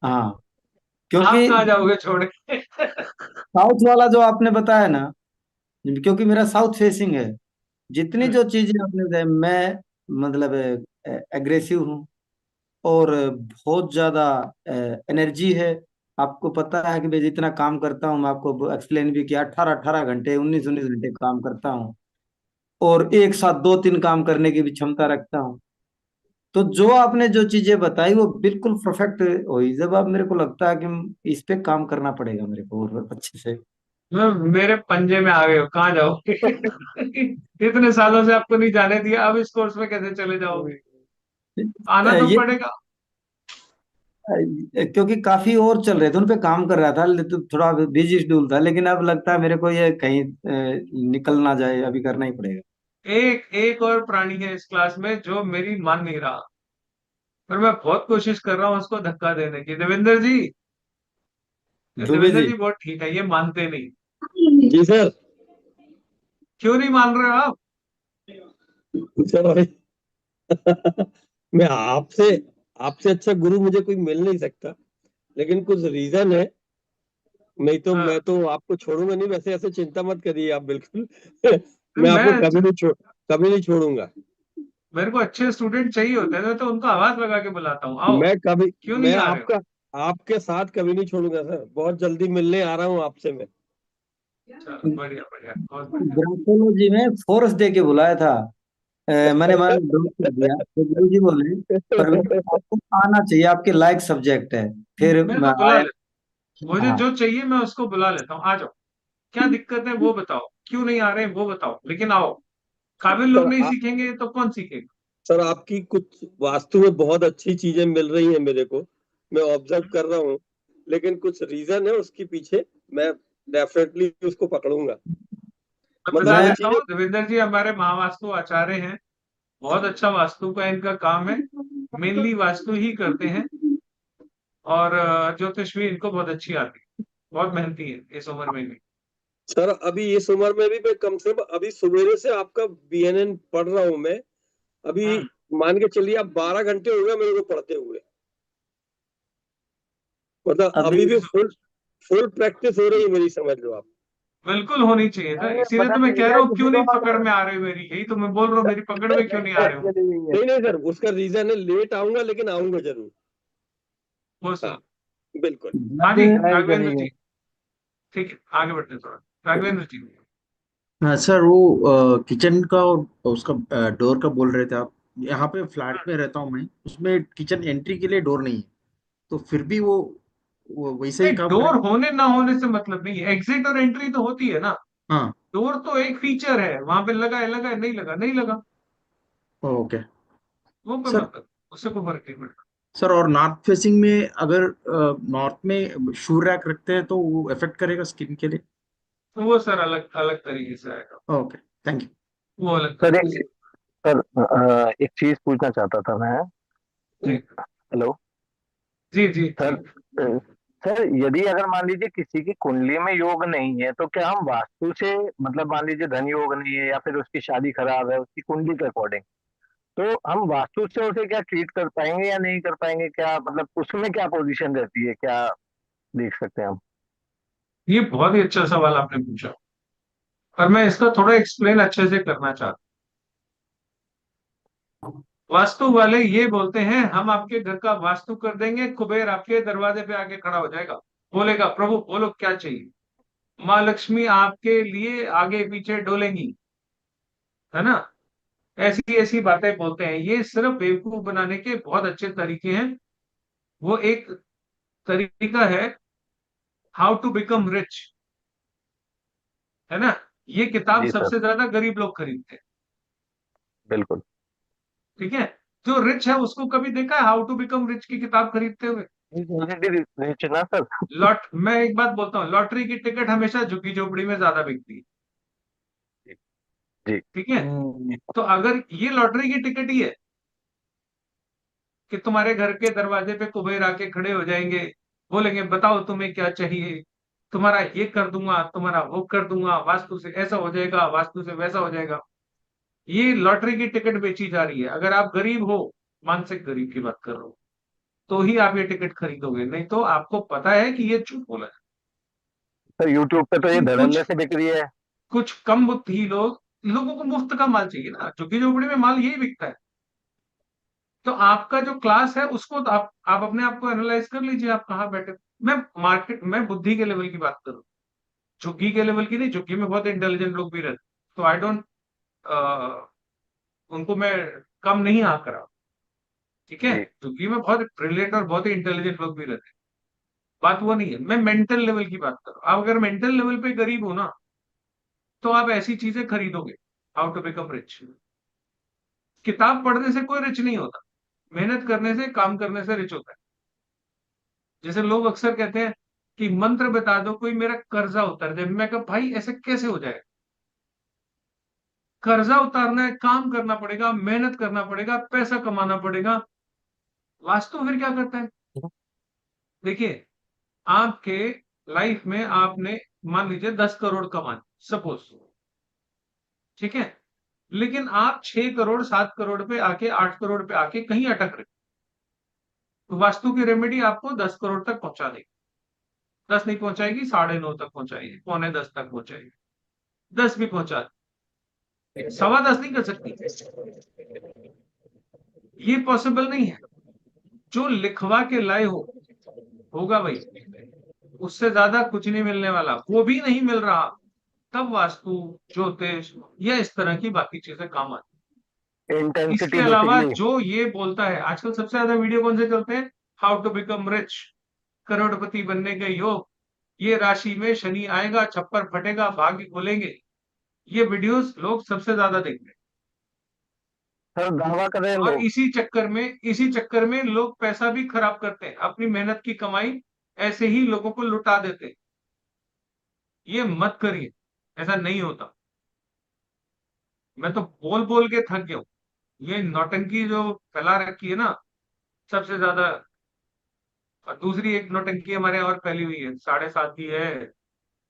हाँ, आप क्योंकि कहाँ जाओगे छोड़ के? साउथ वाला जो आपने बताया ना, क्योंकि मेरा साउथ फेसिंग है, जितनी जो चीजें आपने बताई, मैं मतलब एग्रेसिव हूँ, और बहुत ज्यादा एनर्जी है। आपको पता है कि मैं जितना काम करता हूँ, मैं आपको एक्सप्लेन भी किया, 18-18 घंटे, 19-19 घंटे काम करता हूँ, और एक साथ 2-3 काम करने की भी क्षमता रखता हूँ। तो जो आपने जो चीजें बताई वो बिल्कुल परफेक्ट हुई। जब आप मेरे को लगता है कि इस पे काम करना पड़ेगा मेरे को और अच्छे से। मेरे पंजे में आ गए हो, कहाँ जाओगे? इतने सालों से आपको नहीं जाने दिया, अब इस कोर्स में कैसे चले जाओगे? आना तो ये पड़ेगा। क्योंकि काफी और चल रहे थे, उन पे काम कर रहा था, तो थोड़ा बिजी शेड्यूल था, लेकिन अब लगता है मेरे को ये कहीं निकल ना जाए, अभी करना ही पड़ेगा। एक एक और प्राणी है इस क्लास में जो मेरी मान नहीं रहा, पर मैं बहुत कोशिश कर रहा हूँ उसको धक्का देने की। देवेंद्र जी, दुबे देवेंद्र जी। जी बहुत ठीक है, ये मानते नहीं। जी सर। क्यों नहीं मान रहे हो आप? सर अभी मैं आपसे आपसे अच्छा गुरु मुझे कोई मिल नहीं सकता, लेकिन कुछ रीजन है, नहीं तो हाँ, मैं तो आपको छोड़ूंगा नहीं। वैसे ऐसे चिंता मत करिए आप बिल्कुल। मैं मैं आपको कभी नहीं छोड़ूंगा। मेरे को अच्छे स्टूडेंट चाहिए होते हैं तो उनको आवाज लगा के बुलाता हूँ, आओ। क्यों मैं नहीं आ रहे हो? आपके साथ कभी नहीं छोड़ूंगा सर। बहुत जल्दी मिलने आ रहा हूँ आपसे मैं। चलो बढ़िया बढ़िया, बहुत बढ़िया। ग्राफोलॉजी में फोर्स दे के बुलाया था, मैंने मान ड्रॉप कर दिया, तो गुरु जी बोले पर आपको आना चाहिए, आपके लायक सब्जेक्ट है। फिर मैं मैं तो बुला आया। लेता हूँ, मुझे हाँ, जो चाहिए मैं उसको बुला लेता हूँ, आ जाओ। क्या दिक्कत है वो बताओ, क्यों नहीं आ रहे हैं वो बताओ, लेकिन आओ। काबिल लोग सर नहीं सीखेंगे तो कौन सीखेगा? सर आपकी कुछ वास्तु में बहुत अच्छी चीजें मिल रही हैं मेरे को, मैं ऑब्जर्व कर रहा हूँ, लेकिन कुछ रीजन है उसके पीछे। मैं डेफिनेटली उसको पकड़ूंगा। मैं मतलब बता वो मैं देता चीजें। हूँ, देवेंद्र जी हमारे महावास्तु आचार्य हैं। बहुत अच्छा वास्तु का इनका काम है, मेनली वास्तु ही करते हैं। और ज्योतिष भी इनको बहुत अच्छी आती है, बहुत मेहनती है इस उम्र में भी। सर अभी इस उम्र में भी मैं कम से कम अभी सवेरे से आपका बीएनएन पढ़ रहा हूँ मैं अभी। हम्म। मान के चलिए आप 12 घंटे हो गए मेरे को पढ़ते हुए। मतलब अभी अभी भी फुल फुल प्रैक्टिस हो रही है मेरी, समझ लो आप। बिल्कुल होनी चाहिए था, इसीलिए तो मैं कह रहा हूँ क्यों नहीं पकड़ में आ रहे हो मेरी, यही तो मैं बोल रहा हूँ, मेरी पकड़ में क्यों नहीं आ रहे हो? नहीं नहीं सर, उसका रीजन है लेट आऊंगा, लेकिन आऊंगा जरूर। वो हाँ सुन। बिल्कुल। हाँ जी, जब राघवेंद्र जी। ठीक है, आगे बढ़ते हैं थोड़ा। राघवेंद्र जी। हाँ सर, वो किचन का और उसका डोर का बोल रहे थे आप। यहाँ पे फ्लैट में रहता हूँ मैं, उसमें किचन एंट्री के लिए डोर नहीं है, तो फिर भी वो वैसे ही नहीं, काम डोर करेगा। होने ना होने से मतलब नहीं है, एग्जिट और एंट्री तो होती है ना। हाँ। डोर तो एक फीचर है, वहां पे लगा है, नहीं लगा नहीं लगा, ओके वो कोई सर। मतलब, उससे कोई फर्क नहीं पड़ता। सर और नॉर्थ फेसिंग में अगर नॉर्थ में शू रैक रखते हैं तो वो इफेक्ट करेगा स्किन के लिए? तो वो सर अलग अलग तरीके से आएगा, ओके, थैंक यू। वो अलग सर तरीके एक से। सर एक चीज पूछना चाहता था मैं। जी हेलो जी जी सर। जी। सर यदि अगर मान लीजिए किसी की कुंडली में योग नहीं है, तो क्या हम वास्तु से, मतलब मान लीजिए धन योग नहीं है या फिर उसकी शादी खराब है उसकी कुंडली के अकॉर्डिंग, तो हम वास्तु से उसे क्या ट्रीट कर पाएंगे या नहीं कर पाएंगे? क्या मतलब उसमें क्या पोजीशन रहती है, क्या देख सकते हैं हम? ये बहुत ही अच्छा सवाल आपने पूछा, पर मैं इसका थोड़ा एक्सप्लेन अच्छे से करना चाहता हूँ। वास्तु वाले ये बोलते हैं हम आपके घर का वास्तु कर देंगे, कुबेर आपके दरवाजे पे आके खड़ा हो जाएगा, बोलेगा प्रभु बोलो क्या चाहिए। माँ लक्ष्मी आपके लिए आगे पीछे डोलेंगी, है ना। ऐसी ऐसी बातें बोलते हैं, ये सिर्फ बेवकूफ बनाने के बहुत अच्छे तरीके हैं। वो एक तरीका है हाउ टू बिकम रिच, है ना। ये किताब जी सर, सबसे ज्यादा गरीब लोग खरीदते हैं, बिल्कुल। ठीक है। जो रिच है उसको कभी देखा है हाउ टू बिकम रिच की किताब खरीदते हुए? रिच ना सर। मैं एक बात बोलता हूँ, लॉटरी की टिकट हमेशा झुग्गी झोपड़ी में ज्यादा बिकती है, जी। ठीक है। तो अगर ये लॉटरी की टिकट ही है कि तुम्हारे घर के दरवाजे पे कुबेर आके खड़े हो जाएंगे, बोलेंगे बताओ तुम्हें क्या चाहिए, तुम्हारा ये कर दूंगा, तुम्हारा वो कर दूंगा, वास्तु से ऐसा हो जाएगा, वास्तु से वैसा हो जाएगा, ये लॉटरी की टिकट बेची जा रही है। अगर आप गरीब हो, मानसिक गरीब की बात कर रहा हूं, तो ही आप ये टिकट खरीदोगे, नहीं तो आपको पता है कि ये झूठ बोला है। सर यूट्यूब पे तो ये लेकिन धड़ल्ले से बिक रही है। कुछ कम बुद्धि लोगों को मुफ्त का माल चाहिए ना, झुग्गी झोपड़ी में माल यही बिकता है। तो आपका जो क्लास है उसको तो आप अपने आप को एनालाइज कर लीजिए, आप कहाँ बैठे। मैं मार्केट में बुद्धि के लेवल की बात कर रहा हूँ, झुग्गी के लेवल की नहीं। झुग्गी में बहुत इंटेलिजेंट लोग भी रहते, तो आई डोंट, उनको मैं कम नहीं आंक रहा, ठीक है। जी झुग्गी में बहुत ब्रिलियंट और बहुत ही इंटेलिजेंट लोग भी रहते हैं, बात वो नहीं है। मैं मेंटल लेवल की बात कर रहा हूँ। आप अगर मेंटल लेवल पे गरीब हो ना, तो आप ऐसी चीजें खरीदोगे, हाउ टू बिकम रिच। किताब पढ़ने से कोई रिच नहीं होता, मेहनत करने से, काम करने से रिच होता है। जैसे लोग अक्सर कहते हैं कि मंत्र बता दो कोई मेरा कर्जा उतर जाए, मैं कहा भाई ऐसे कैसे हो जाए। कर्जा उतारना है, काम करना पड़ेगा, मेहनत करना पड़ेगा, पैसा कमाना पड़ेगा। वास्तु फिर क्या करता है? देखिए, आपके लाइफ में आपने मान लीजिए 10 करोड़ कमाए, सपोज, ठीक है। लेकिन आप 6 करोड़ 7 करोड़ पे आके, 8 करोड़ पे आके कहीं अटक रहे, तो वास्तु की रेमेडी आपको 10 करोड़ तक पहुंचा देगी। 10 नहीं पहुंचाएगी, 9.5 तक पहुंचाएगी, 9:45 तक पहुंचाएगी, 10 भी पहुंचा, 10.15 नहीं कर सकती, ये पॉसिबल नहीं है। जो लिखवा के लाए हो होगा भाई, उससे ज्यादा कुछ नहीं मिलने वाला, वो भी नहीं मिल रहा, तब वास्तु, ज्योतिष या इस तरह की बाकी चीजें काम आती। इसके इंटेंसिटी तो अलावा चाहिए। जो ये बोलता है, आजकल सबसे ज्यादा वीडियो कौन से चलते हैं? हाउ टू बिकम रिच, करोड़पति बनने के योग, ये राशि में शनि आएगा, छप्पर फटेगा, भाग्य खुलेंगे। ये वीडियोस लोग सबसे ज्यादा देखते हैं, सर दावा कर रहे हैं और लोग। इसी चक्कर में लोग पैसा भी खराब करते हैं, अपनी मेहनत की कमाई ऐसे ही लोगों को लुटा देते हैं। ये मत करिए, ऐसा नहीं होता। मैं तो बोल बोल के थक गया हूं, ये नौटंकी जो फैला रखी है ना सबसे ज्यादा। और दूसरी एक नौटंकी हमारे यहाँ और फैली हुई है, 7.5 है,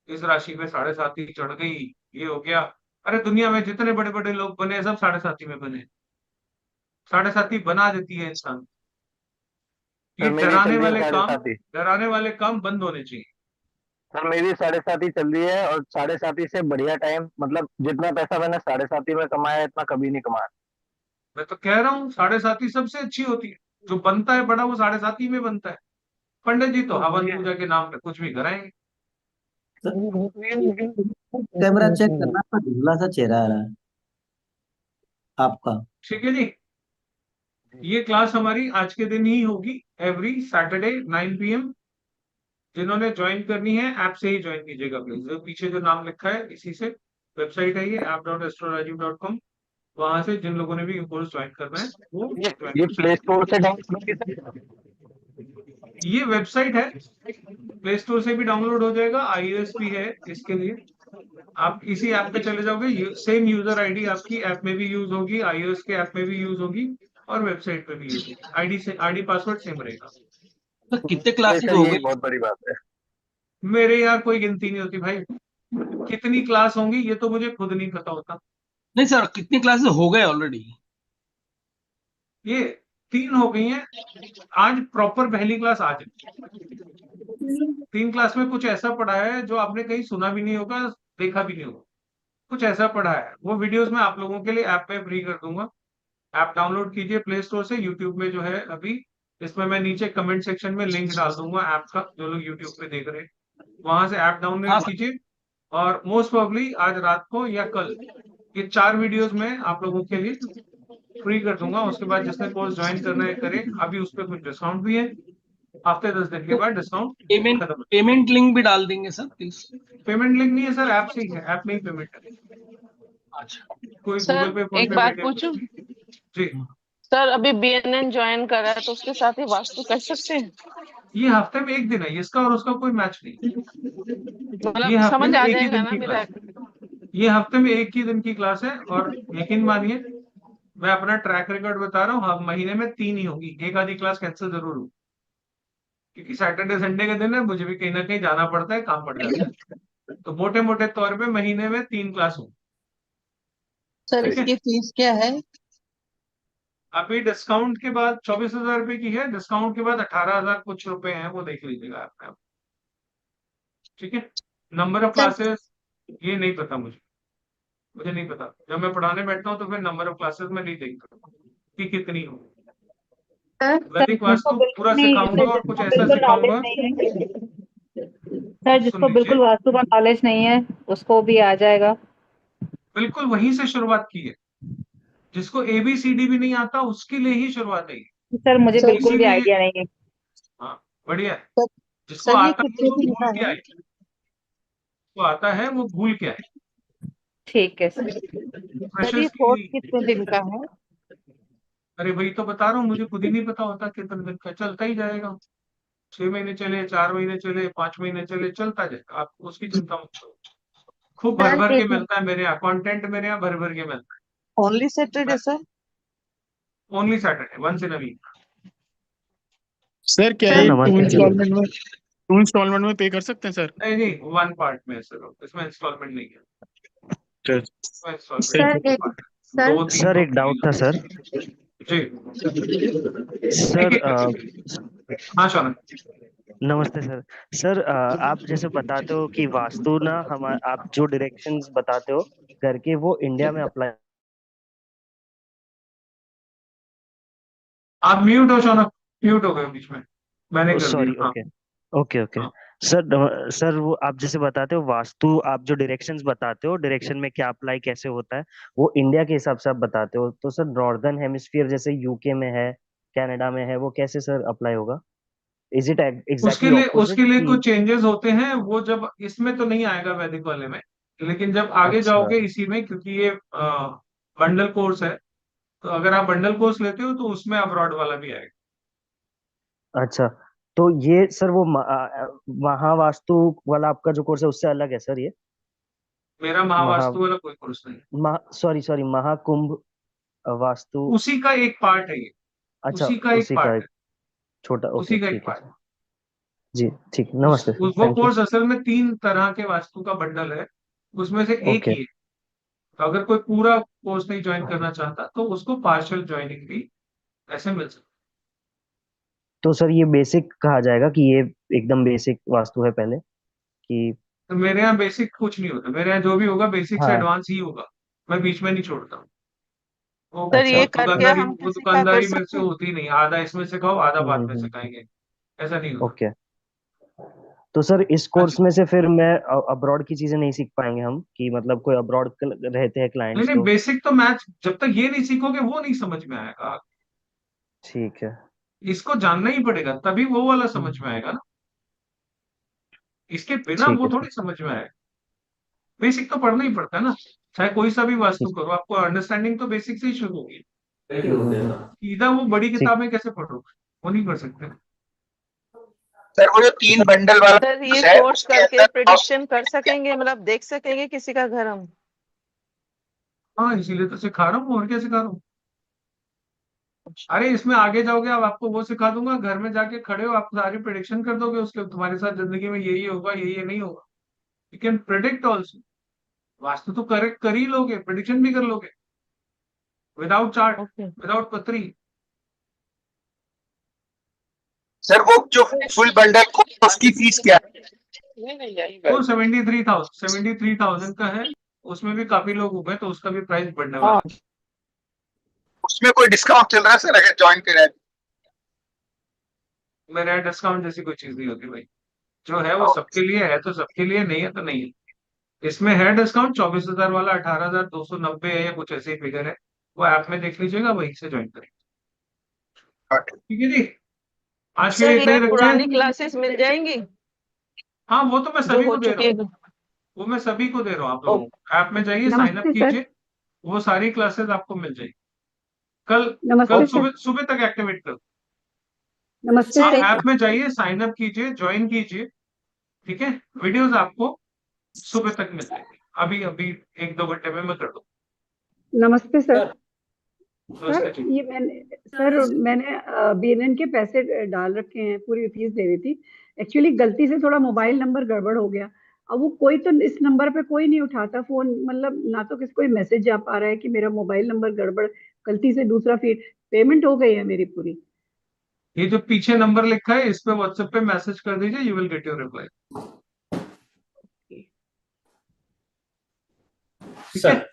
इस राशि पे 7.5 चढ़ गई, ये हो गया। अरे दुनिया में जितने बड़े बड़े लोग बने सब 7.5 में बने। 7.5 बना देती है इंसान। ये सर मेरी चल रही है साढ़े सात ही। डराने वाले काम बंद होने चाहिए। सर मेरी 7.5 चल रही है, और 7.5 से बढ़िया टाइम, मतलब जितना पैसा मैंने 7.5 में कमाया है, इतना कभी नहीं कमाया। मैं तो कह रहा हूँ 7.5 सबसे अच्छी होती है। जो बनता है बड़ा वो 7.5 में बनता है। पंडित जी तो हवन पूजा के नाम पे कुछ भी कराएंगे। कैमरा चेक करना, आपका धुंधला सा चेहरा आ रहा है आपका। ठीक है जी, ये क्लास हमारी आज के दिन ही होगी, एवरी सैटरडे 9 PM। जिन्होंने ज्वाइन करनी है ऐप से ही ज्वाइन कीजिएगा प्लीज, जो पीछे जो नाम लिखा है इसी से। वेबसाइट है ये app.astrology.com, वहां से जिन लोगों ने भी कोर्स ज्वाइन करना है वो ज्वाइन ये कर प्ले सकते स्टोर से डाउनलोड हैं। ये वेबसाइट है, प्ले स्टोर से भी डाउनलोड हो जाएगा, iOS भी है इसके लिए। आप इसी ऐप पे चले जाओगे, सेम यूजर आईडी आपकी ऐप में भी यूज होगी, iOS के ऐप में भी यूज होगी, और वेबसाइट पे भी यूज होगी। आईडी पासवर्ड सेम रहेगा। तो कितने क्लासेस सर हो यही गई? बहुत बड़ी बात है। मेरे यार कोई गिनती नहीं होती भाई, कितनी क्लास होंगी ये तो मुझे खुद नहीं पता होता। नहीं सर, कितनी क्लासेस हो गए ऑलरेडी? ये 3 हो गई हैं, आज प्रॉपर पहली क्लास आज है। 3 क्लास में कुछ ऐसा पढ़ा है जो आपने कहीं सुना भी नहीं होगा, देखा भी नहीं होगा। कुछ ऐसा पढ़ा है, वो वीडियोस मैं आप लोगों के लिए ऐप पे फ्री कर दूंगा। ऐप डाउनलोड कीजिए प्ले स्टोर से, यूट्यूब में जो है अभी, इसमें मैं नीचे कमेंट सेक्शन में लिंक डाल दूंगा ऐप का, जो लोग यूट्यूब पे देख रहे हैं वहां से ऐप हाँ डाउनलोड सर। कीजिए। और मोस्ट प्रोबेबली आज रात को या कल ये 4 वीडियोस में आप लोगों के लिए फ्री कर दूंगा। उसके बाद जिसने कोर्स ज्वाइन करना है करे। अभी उस पर कुछ डिस्काउंट भी है, हफ्ते 10 दिन के बाद डिस्काउंट पेमेंट खत्म। पेमेंट लिंक भी डाल देंगे सर प्लीज। पेमेंट लिंक नहीं है सर, ऐप से ही है, ऐप में ही पेमेंट है। अच्छा, कोई सर गूगल पे, फोन एक पे, बात पेटीएम पूछूं? जी। सर अभी BNN ज्वाइन करा है तो उसके साथ ही वास्तु कर सकते हैं? ये हफ्ते में एक दिन है, इसका और उसका कोई मैच नहीं। ये मतलब हफ्ते समझ में आ एक ही जाएगा दिन ना की मेरा? क्लास, ये हफ्ते में एक ही दिन की क्लास है। और यकीन मानिए मैं अपना ट्रैक रिकॉर्ड बता रहा हूँ, हर महीने में 3 ही होगी, एक आधी क्लास कैंसिल जरूर होगी, क्योंकि सैटरडे संडे का दिन है, मुझे भी कहीं ना कहीं जाना पड़ता है, काम पड़ जाता है। तो मोटे मोटे तौर पे महीने में 3 क्लास होगी। सर ठीक है, इसकी फीस क्या है? अभी डिस्काउंट के बाद 24,000 रुपए की है, डिस्काउंट के बाद 18,000 कुछ रुपए हैं, वो देख लीजिएगा आप। ठीक है, नंबर ऑफ क्लासेस ये नहीं पता मुझे नहीं पता। जब मैं पढ़ाने बैठता हूँ तो फिर नंबर ऑफ क्लासेस में नहीं देखता कि कितनी हो। वैदिक वास्तु पूरा सिखाऊंगा और कुछ ऐसा बिल्कुल नॉलेज सिखाऊंगा। नहीं है सर, सुन जिसको लीजिए, बिल्कुल वास्तु का नॉलेज नहीं है उसको भी आ जाएगा। बिल्कुल वहीं से शुरुआत की है। जिसको ABCD भी नहीं आता उसके लिए ही शुरुआत है। सर मुझे सर बिल्कुल भी इसीलिए आइडिया नहीं है। हाँ, बढ़िया है। सर, जिसको सर ये आता है कितने वो दिन भूल का क्या है? है, जिसको आता है वो भूल क्या है। ठीक है सर। सर ये फ्रेशर्स कोर्स की, कितने दिन का है? अरे वही तो बता रहा हूँ, मुझे खुद ही नहीं पता होता कितने दिन का, चलता ही जाएगा। 6 महीने चले, 4 महीने चले, 5 महीने चले, चलता जाएगा, आप उसकी चिंता मत करो। खूब भर सर भर के एक मिलता है मेरे यहाँ कंटेंट, मेरे यहाँ भर भर के मिलता ओनली सैटरडे सर? है। Only Saturday, once in a week. Sir क्या सर ये नमस्ते सर। टू इंस्टॉलमेंट में पे कर सकते हैं सर? नहीं नहीं, वन पार्ट में है सर, इसमें इंस्टॉलमेंट नहीं है। अच्छा, इसमें इंस्टॉलमेंट सर नहीं एक है। सर 2-3 सर तो एक डाउट था सर। जी। सर हाँ शौनक, नमस्ते सर। सर आप जैसे बताते हो कि वास्तु ना हम आप जो डायरेक्शंस बताते हो घर के वो इंडिया में अप्लाई। आप म्यूट हो शौनक, म्यूट हो गए बीच में, मैंने कर सॉरी, दिया। हाँ ओके ओके ओके। हाँ। सर वो आप जैसे बताते हो वास्तु, आप जो डायरेक्शंस बताते हो डायरेक्शन में क्या अप्लाई कैसे होता है वो इंडिया के हिसाब से आप बताते हो, तो सर नॉर्दर्न हेमिस्फीयर जैसे यूके में है, कनाडा में है, वो कैसे सर अप्लाई होगा? इज इट उसके एग्जैक्टली लिए ऑपोजिट उसके लिए कि? कुछ चेंजेस होते हैं, वो जब इसमें तो नहीं आएगा वैदिक वाले में, लेकिन जब आगे अच्छा जाओगे इसी में, क्योंकि ये बंडल कोर्स है, तो अगर आप बंडल कोर्स लेते हो तो उसमें अब्रॉड वाला भी आएगा। अच्छा, तो ये सर वो महावास्तु वाला आपका जो कोर्स है उससे अलग है सर ये? मेरा महा महावास्तु वाला कोई कोर्स नहीं है। Sorry sorry, Mahakumbh vastu. उसी का एक पार्ट है ये, अच्छा, उसी का एक उसी का पार्ट एक है, छोटा, ओके उसी का एक ठीक है पार्ट। सर। जी ठीक, नमस्ते सर, वो थैंक यू। कोर्स असल में 3 तरह के वास्तु का बंडल है, उसमें से एक ओके, ही है। तो अगर कोई पूरा कोर्स नहीं ज्वाइन करना चाहता तो उसको पार्शियल ज्वाइनिंग भी ऐसे मिल सकती तो सर ये बेसिक कहा जाएगा कि ये एकदम बेसिक वास्तु है पहले कि? है। तो मेरे यहाँ बेसिक कुछ नहीं होता, मेरे यहाँ जो भी होगा बेसिक से हाँ, एडवांस ही होगा, मैं बीच में नहीं छोड़ता हूँ। सर अच्छा ये वो करके दुकानदारी, हम वो किसी का कर दुकानदारी मेरे से सकते हैं? होती नहीं, आधा इसमें सिखाओ आधा बाद में हम्म, सिखाएंगे, ऐसा नहीं होता। ओके। तो सर इस कोर्स अच्छा, में से फिर मैं अब्रॉड की चीजें नहीं सीख पाएंगे हम, कि मतलब कोई अब्रॉड रहते हैं नहीं क्लाइंट्स नहीं, तो? बेसिक तो मैच जब तक ये नहीं सीखोगे वो नहीं समझ में आएगा। ठीक है। इसको जानना ही पड़ेगा तभी वो वाला समझ हम्म, में आएगा ना, इसके बिना ठीक वो है थोड़ी सर। समझ में आएगा। बेसिक तो पढ़ना ही पड़ता है ना, चाहे कोई सा भी वास्तु ठीक करो, आपको अंडरस्टैंडिंग तो बेसिक से ही शुरू होगी। ठीक। सीधा वो बड़ी किताबें कैसे पढ़ोगे, वो नहीं पढ़ सकते। सर वो जो 3 बंडल वाला सर ये कोर्स है कोर्स उसके करके अंदर प्रिडिक्शन कर सकेंगे, मतलब देख सकेंगे किसी का घर हम? हाँ, इसीलिए तो सिखा रहा हूँ, और क्या सिखा रहा हूँ। अरे इसमें आगे जाओगे, अब आपको वो सिखा दूंगा, घर में जाके खड़े हो आप सारी प्रिडिक्शन कर दोगे उसके, तुम्हारे साथ जिंदगी में यही होगा, यही नहीं होगा। You can predict also, vastu तो करेक्ट कर ही लोगे, प्रिडिक्शन भी कर लोगे, विदाउट चार्ट, ओके विदाउट पत्री। सर वो जो फुल बंडल को उसकी फीस क्या है? नहीं नहीं यही वो बात। 73,000 का है, उसमें भी काफी लोग हुए तो उसका भी प्राइस बढ़ने हाँ वाला है। उसमें कोई डिस्काउंट चल रहा है सर अगर ज्वाइन करें? मेरे यहाँ डिस्काउंट जैसी कोई चीज नहीं होती भाई, जो है वो सबके लिए है तो सबके लिए, नहीं है तो नहीं है, इसमें है डिस्काउंट 24,000 वाला 18,290 है या कुछ ऐसे ही फिगर है, वो ऐप में देख लीजिएगा, वहीं से ज्वाइन करें। ठीक है जी, आज के लिए सर इतना ये ही रखते पुरानी हैं। क्लासेस मिल जाएंगी हाँ वो तो मैं जो सभी हो को दे रहा चुकी है? हूँ, वो मैं सभी को दे रहा हूँ आप लोगों को। ऐप में जाइए, साइन अप नमस्ते सर। कीजिए, वो सारी क्लासेस आपको मिल जाएगी। कल नमस्ते सर। सुबह सुबह तक एक्टिवेट कर। नमस्ते हाँ, सर। ऐप में जाइए, साइन अप कीजिए, ज्वाइन कीजिए, ठीक है। वीडियोस आपको सुबह तक मिल जाएंगे, अभी अभी 1-2 घंटे में मैं कर दूँ। नमस्ते सर। नमस्ते सर जी। ये मैंने BNN के पैसे डाल रखे हैं, पूरी फीस दे रही थी। एक्चुअली गलती से थोड़ा मोबाइल नंबर गड़बड़ हो गया। अब वो कोई तो इस नंबर पे कोई नहीं उठाता फोन, मतलब ना तो किसी कोई मैसेज आ पा रहा है कि मेरा मोबाइल नंबर गड़बड़, गलती से दूसरा फीड, पेमेंट हो गई है मेरी पूरी। ये जो पीछे नंबर लिखा है, इस पे व्हाट्सएप पे मैसेज कर दीजिए, you will get your reply. Sir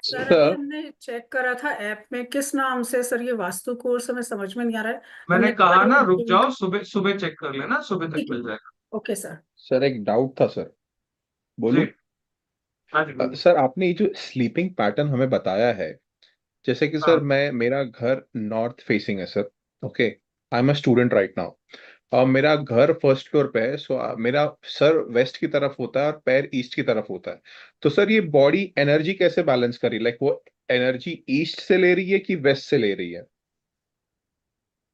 sir अभी हमने चेक करा था ऐप में, किस नाम से सर ये वास्तु कोर्स, हमें समझ में नहीं आ रहा है। मैंने हमने कहा ना, रुक लिंक- जाओ, सुबह सुबह चेक कर लेना, सुबह तक ठीक है, मिल जाएगा। Okay sir. सर एक डाउट था सर, बोलूं? हाँ जी बोलिए। सर आपने ये जो स्लीपिंग पैटर्न हमें बताया है, जैसे कि सर मेरा घर नॉर्थ फेसिंग है sir, okay, I am a student right now, और मेरा घर फर्स्ट फ्लोर पे है, सो मेरा सर वेस्ट की तरफ होता है और पैर ईस्ट की तरफ होता है। तो सर ये बॉडी एनर्जी कैसे बैलेंस कर रही है, लाइक वो एनर्जी ईस्ट से ले रही है कि वेस्ट से ले रही है?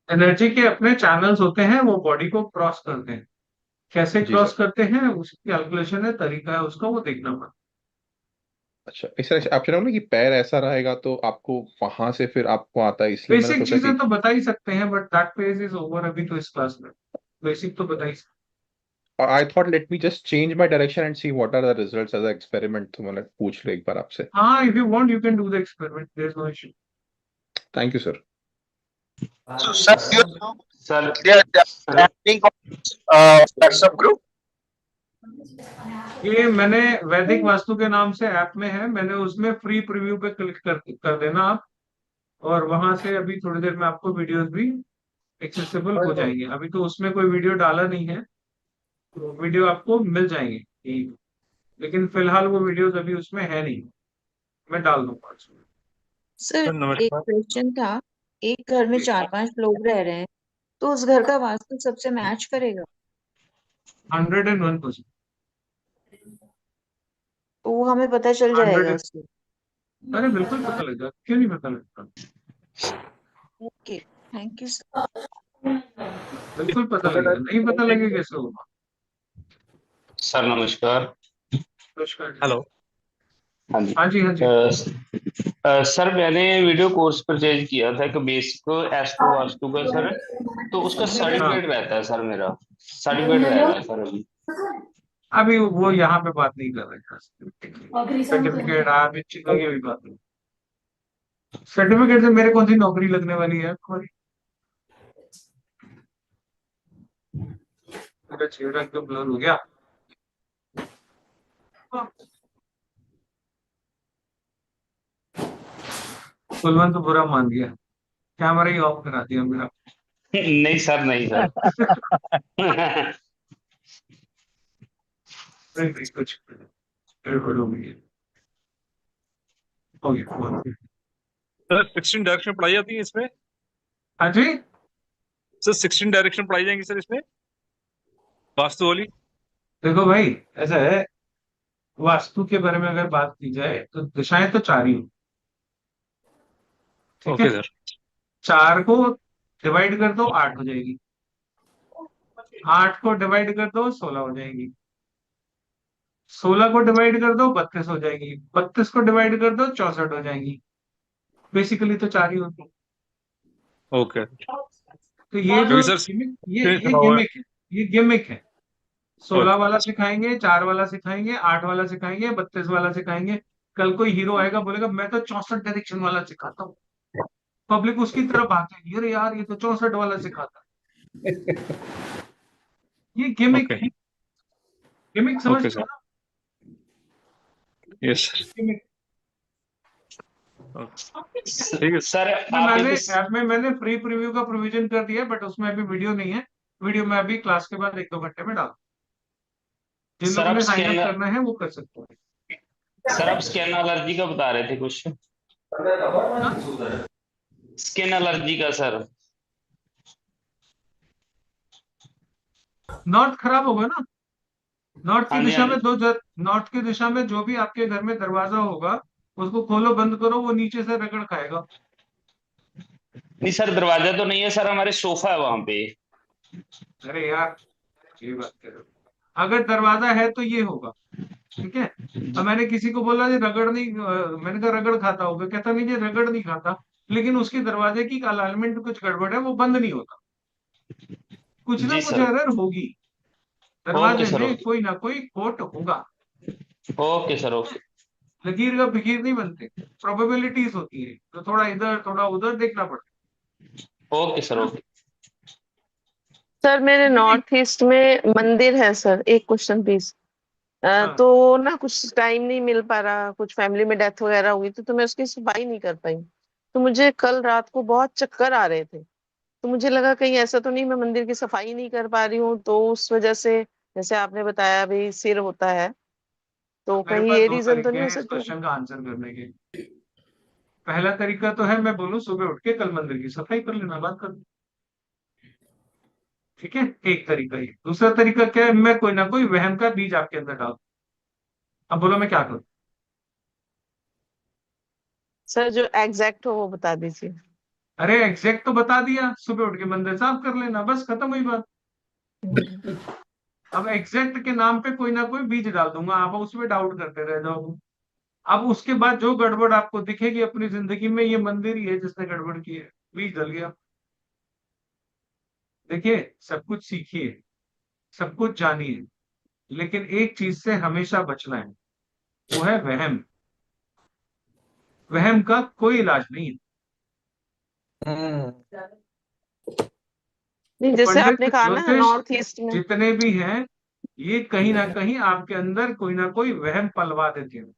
एनर्जी के अपने चैनल्स होते हैं, वो बॉडी को क्रॉस करते हैं। कैसे जी क्रॉस सर। करते हैं उसकी कैलकुलेशन है, तरीका है उसका, वो देखना पड़ता। अच्छा, इस तरह आप चलो ना कि पैर ऐसा रहेगा तो आपको वहां से फिर आपको आता है, इसलिए मैंने बेसिक सोचा चीजें कि तो बता ही सकते हैं, but that phase is over अभी तो इस क्लास में। बेसिक तो बता ही सकते I thought let me just change my direction and see what are the results as a experiment, तो मैंने पूछ लिया एक बार आपसे। हैं। हाँ, if you want you can do the experiment, there is no issue. Thank you sir. So, sir, they are happening on WhatsApp group. ये मैंने वैदिक वास्तु के नाम से ऐप में है, मैंने उसमें फ्री प्रीव्यू पे क्लिक कर देना आप, और वहां से अभी थोड़ी देर में आपको वीडियोस भी एक्सेसिबल हो जाएंगे। अभी तो उसमें कोई वीडियो डाला नहीं है, तो वीडियो आपको मिल जाएंगे, लेकिन फिलहाल वो वीडियोस अभी उसमें है नहीं, मैं डाल दूंगा उसमें। सर एक क्वेश्चन था, एक घर में 4-5 लोग रह रहे हैं, तो उस घर का वास्तु सबसे मैच करेगा? 101%। तो वो हमें पता चल जाएगा 100 उससे? अरे बिल्कुल पता लगेगा, क्यों नहीं पता लगता। Okay, thank you sir. बिल्कुल पता लगेगा, नहीं पता लगेगा कैसे होगा। सर नमस्कार। नमस्कार। हेलो। हाँ जी हाँ जी हाँ जी। सर मैंने वीडियो कोर्स परचेज किया था एक बेसिक एस्ट्रो वास्तु का सर, तो उसका सर्टिफिकेट रहता है सर, मेरा सर्टिफिकेट रहेगा सर अभी। अभी वो यहाँ पे बात नहीं कर रहे, सर्टिफिकेट आप इन चीजों की भी बात नहीं। सर्टिफिकेट से मेरे कौन सी नौकरी लगने वाली है तुम्हारी? मेरा चेहरा एकदम ब्लर हो गया। कुलवंत तो बुरा मान गया, कैमरा ही ऑफ करा दिया मेरा। नहीं सर, नहीं सर। नहीं, कुछ गड़बड़ हो गई है। हो गया। सर 16 डायरेक्शन पढ़ाई जाती है इसमें? हाँ जी सर 16 डायरेक्शन पढ़ाई जाएंगी सर इसमें, वास्तु वाली? देखो भाई, ऐसा है, वास्तु के बारे में अगर बात की जाए तो दिशाएं तो 4 ही, ठीक है। 4 को डिवाइड कर दो 8 हो जाएगी, 8 को डिवाइड कर दो 16 हो जाएगी, 16 को डिवाइड कर दो 32 हो जाएगी, 32 को डिवाइड कर दो 64 हो जाएगी। बेसिकली तो 4 ही होती है। ओके। तो ये जो गिमिक है, ये गिमिक है। 16 वाला सिखाएंगे, 4 वाला सिखाएंगे, 8 वाला सिखाएंगे, 32 वाला सिखाएंगे। कल कोई हीरो आएगा बोलेगा मैं तो 64 डायरेक्शन वाला सिखाता हूँ, पब्लिक उसकी तरफ भागेगी, अरे यार ये तो 64 वाला सिखाता है। ये गिमिक है, गिमिक समझ लो ना। यस ठीक है सर। मैंने ऐप में मैंने फ्री प्रीव्यू का प्रोविजन कर दिया, बट उसमें अभी वीडियो नहीं है। वीडियो में अभी क्लास के बाद 1-2 घंटे में डाल, जिन सर, लोगों आप ने साइन अप स्कैनर करना है वो कर सकते हैं। सर आप स्किन एलर्जी का बता रहे थे कुछ, स्किन एलर्जी का सर। नॉर्थ खराब होगा ना, नॉर्थ की हाँ जी, दिशा हाँ में जी। नॉर्थ की दिशा में जो भी आपके घर में दरवाजा होगा उसको खोलो बंद करो, वो नीचे से रगड़ खाएगा। नहीं सर, दरवाजा तो नहीं है सर, हमारे सोफा है वहां पे। अरे यार ये बात करो, अगर दरवाजा है तो ये होगा, ठीक है। अब मैंने किसी को बोला ये रगड़ नहीं, मैंने कहा रगड़ खाता होगा, कहता नहीं ये रगड़ नहीं खाता, लेकिन उसके दरवाजे की अलाइनमेंट में कुछ गड़बड़ है, वो बंद नहीं होता, कुछ ना जी कुछ सर। एरर होगी, ओके दरवाजे सर, में ओके। कोई ना कोई खोट होगा। Okay sir, okay. लकीर का फिकीर नहीं बनते, प्रोबेबिलिटीज होती है, तो थोड़ा इधर थोड़ा उधर देखना पड़ता ओके सर, है ना। ओके। सर मेरे नॉर्थ ईस्ट में मंदिर है सर, एक क्वेश्चन प्लीज। हाँ तो ना कुछ टाइम नहीं मिल पा रहा, कुछ फैमिली में डेथ वगैरह हुई थी तो मैं उसकी सफाई नहीं कर पाई। तो मुझे कल रात को बहुत चक्कर आ रहे थे, तो मुझे लगा कहीं ऐसा तो नहीं मैं मंदिर की सफाई नहीं कर पा रही हूँ, तो उस वजह से जैसे आपने बताया भाई सिर होता है, तो मेरे कहीं पास ये दो रीजन तो तरीके नहीं हो हैं इस सकता? क्वेश्चन का आंसर करने के। पहला तरीका तो है मैं बोलूं सुबह उठ के कल मंदिर की सफाई कर लेना, बात कर, ठीक है, एक तरीका ये। दूसरा तरीका क्या है, मैं कोई ना कोई वहम का बीज आपके अंदर डाल, अब बोलो मैं क्या करूं। सर जो एग्जैक्ट हो वो बता दीजिए। अरे एग्जैक्ट तो बता दिया, सुबह उठ के मंदिर साफ कर लेना, बस खत्म हुई बात। अब एग्जैक्ट के नाम पे कोई ना कोई बीज डाल दूंगा, आप उसमें डाउट करते रह जाओगे। अब उसके बाद जो गड़बड़ आपको दिखेगी अपनी जिंदगी में, ये मंदिर ही है जिसने गड़बड़ की है, बीज डल गया। देखिए सब कुछ सीखिए, सब कुछ जानिए, लेकिन एक चीज से हमेशा बचना है, वो है वहम। वहम का कोई इलाज नहीं है। नहीं जैसे पंडित आपने कहा ना ज्योतिष नॉर्थ ईस्ट में। जितने भी हैं, ये कहीं ना कहीं आपके अंदर कोई ना कोई वहम पलवा देते हैं,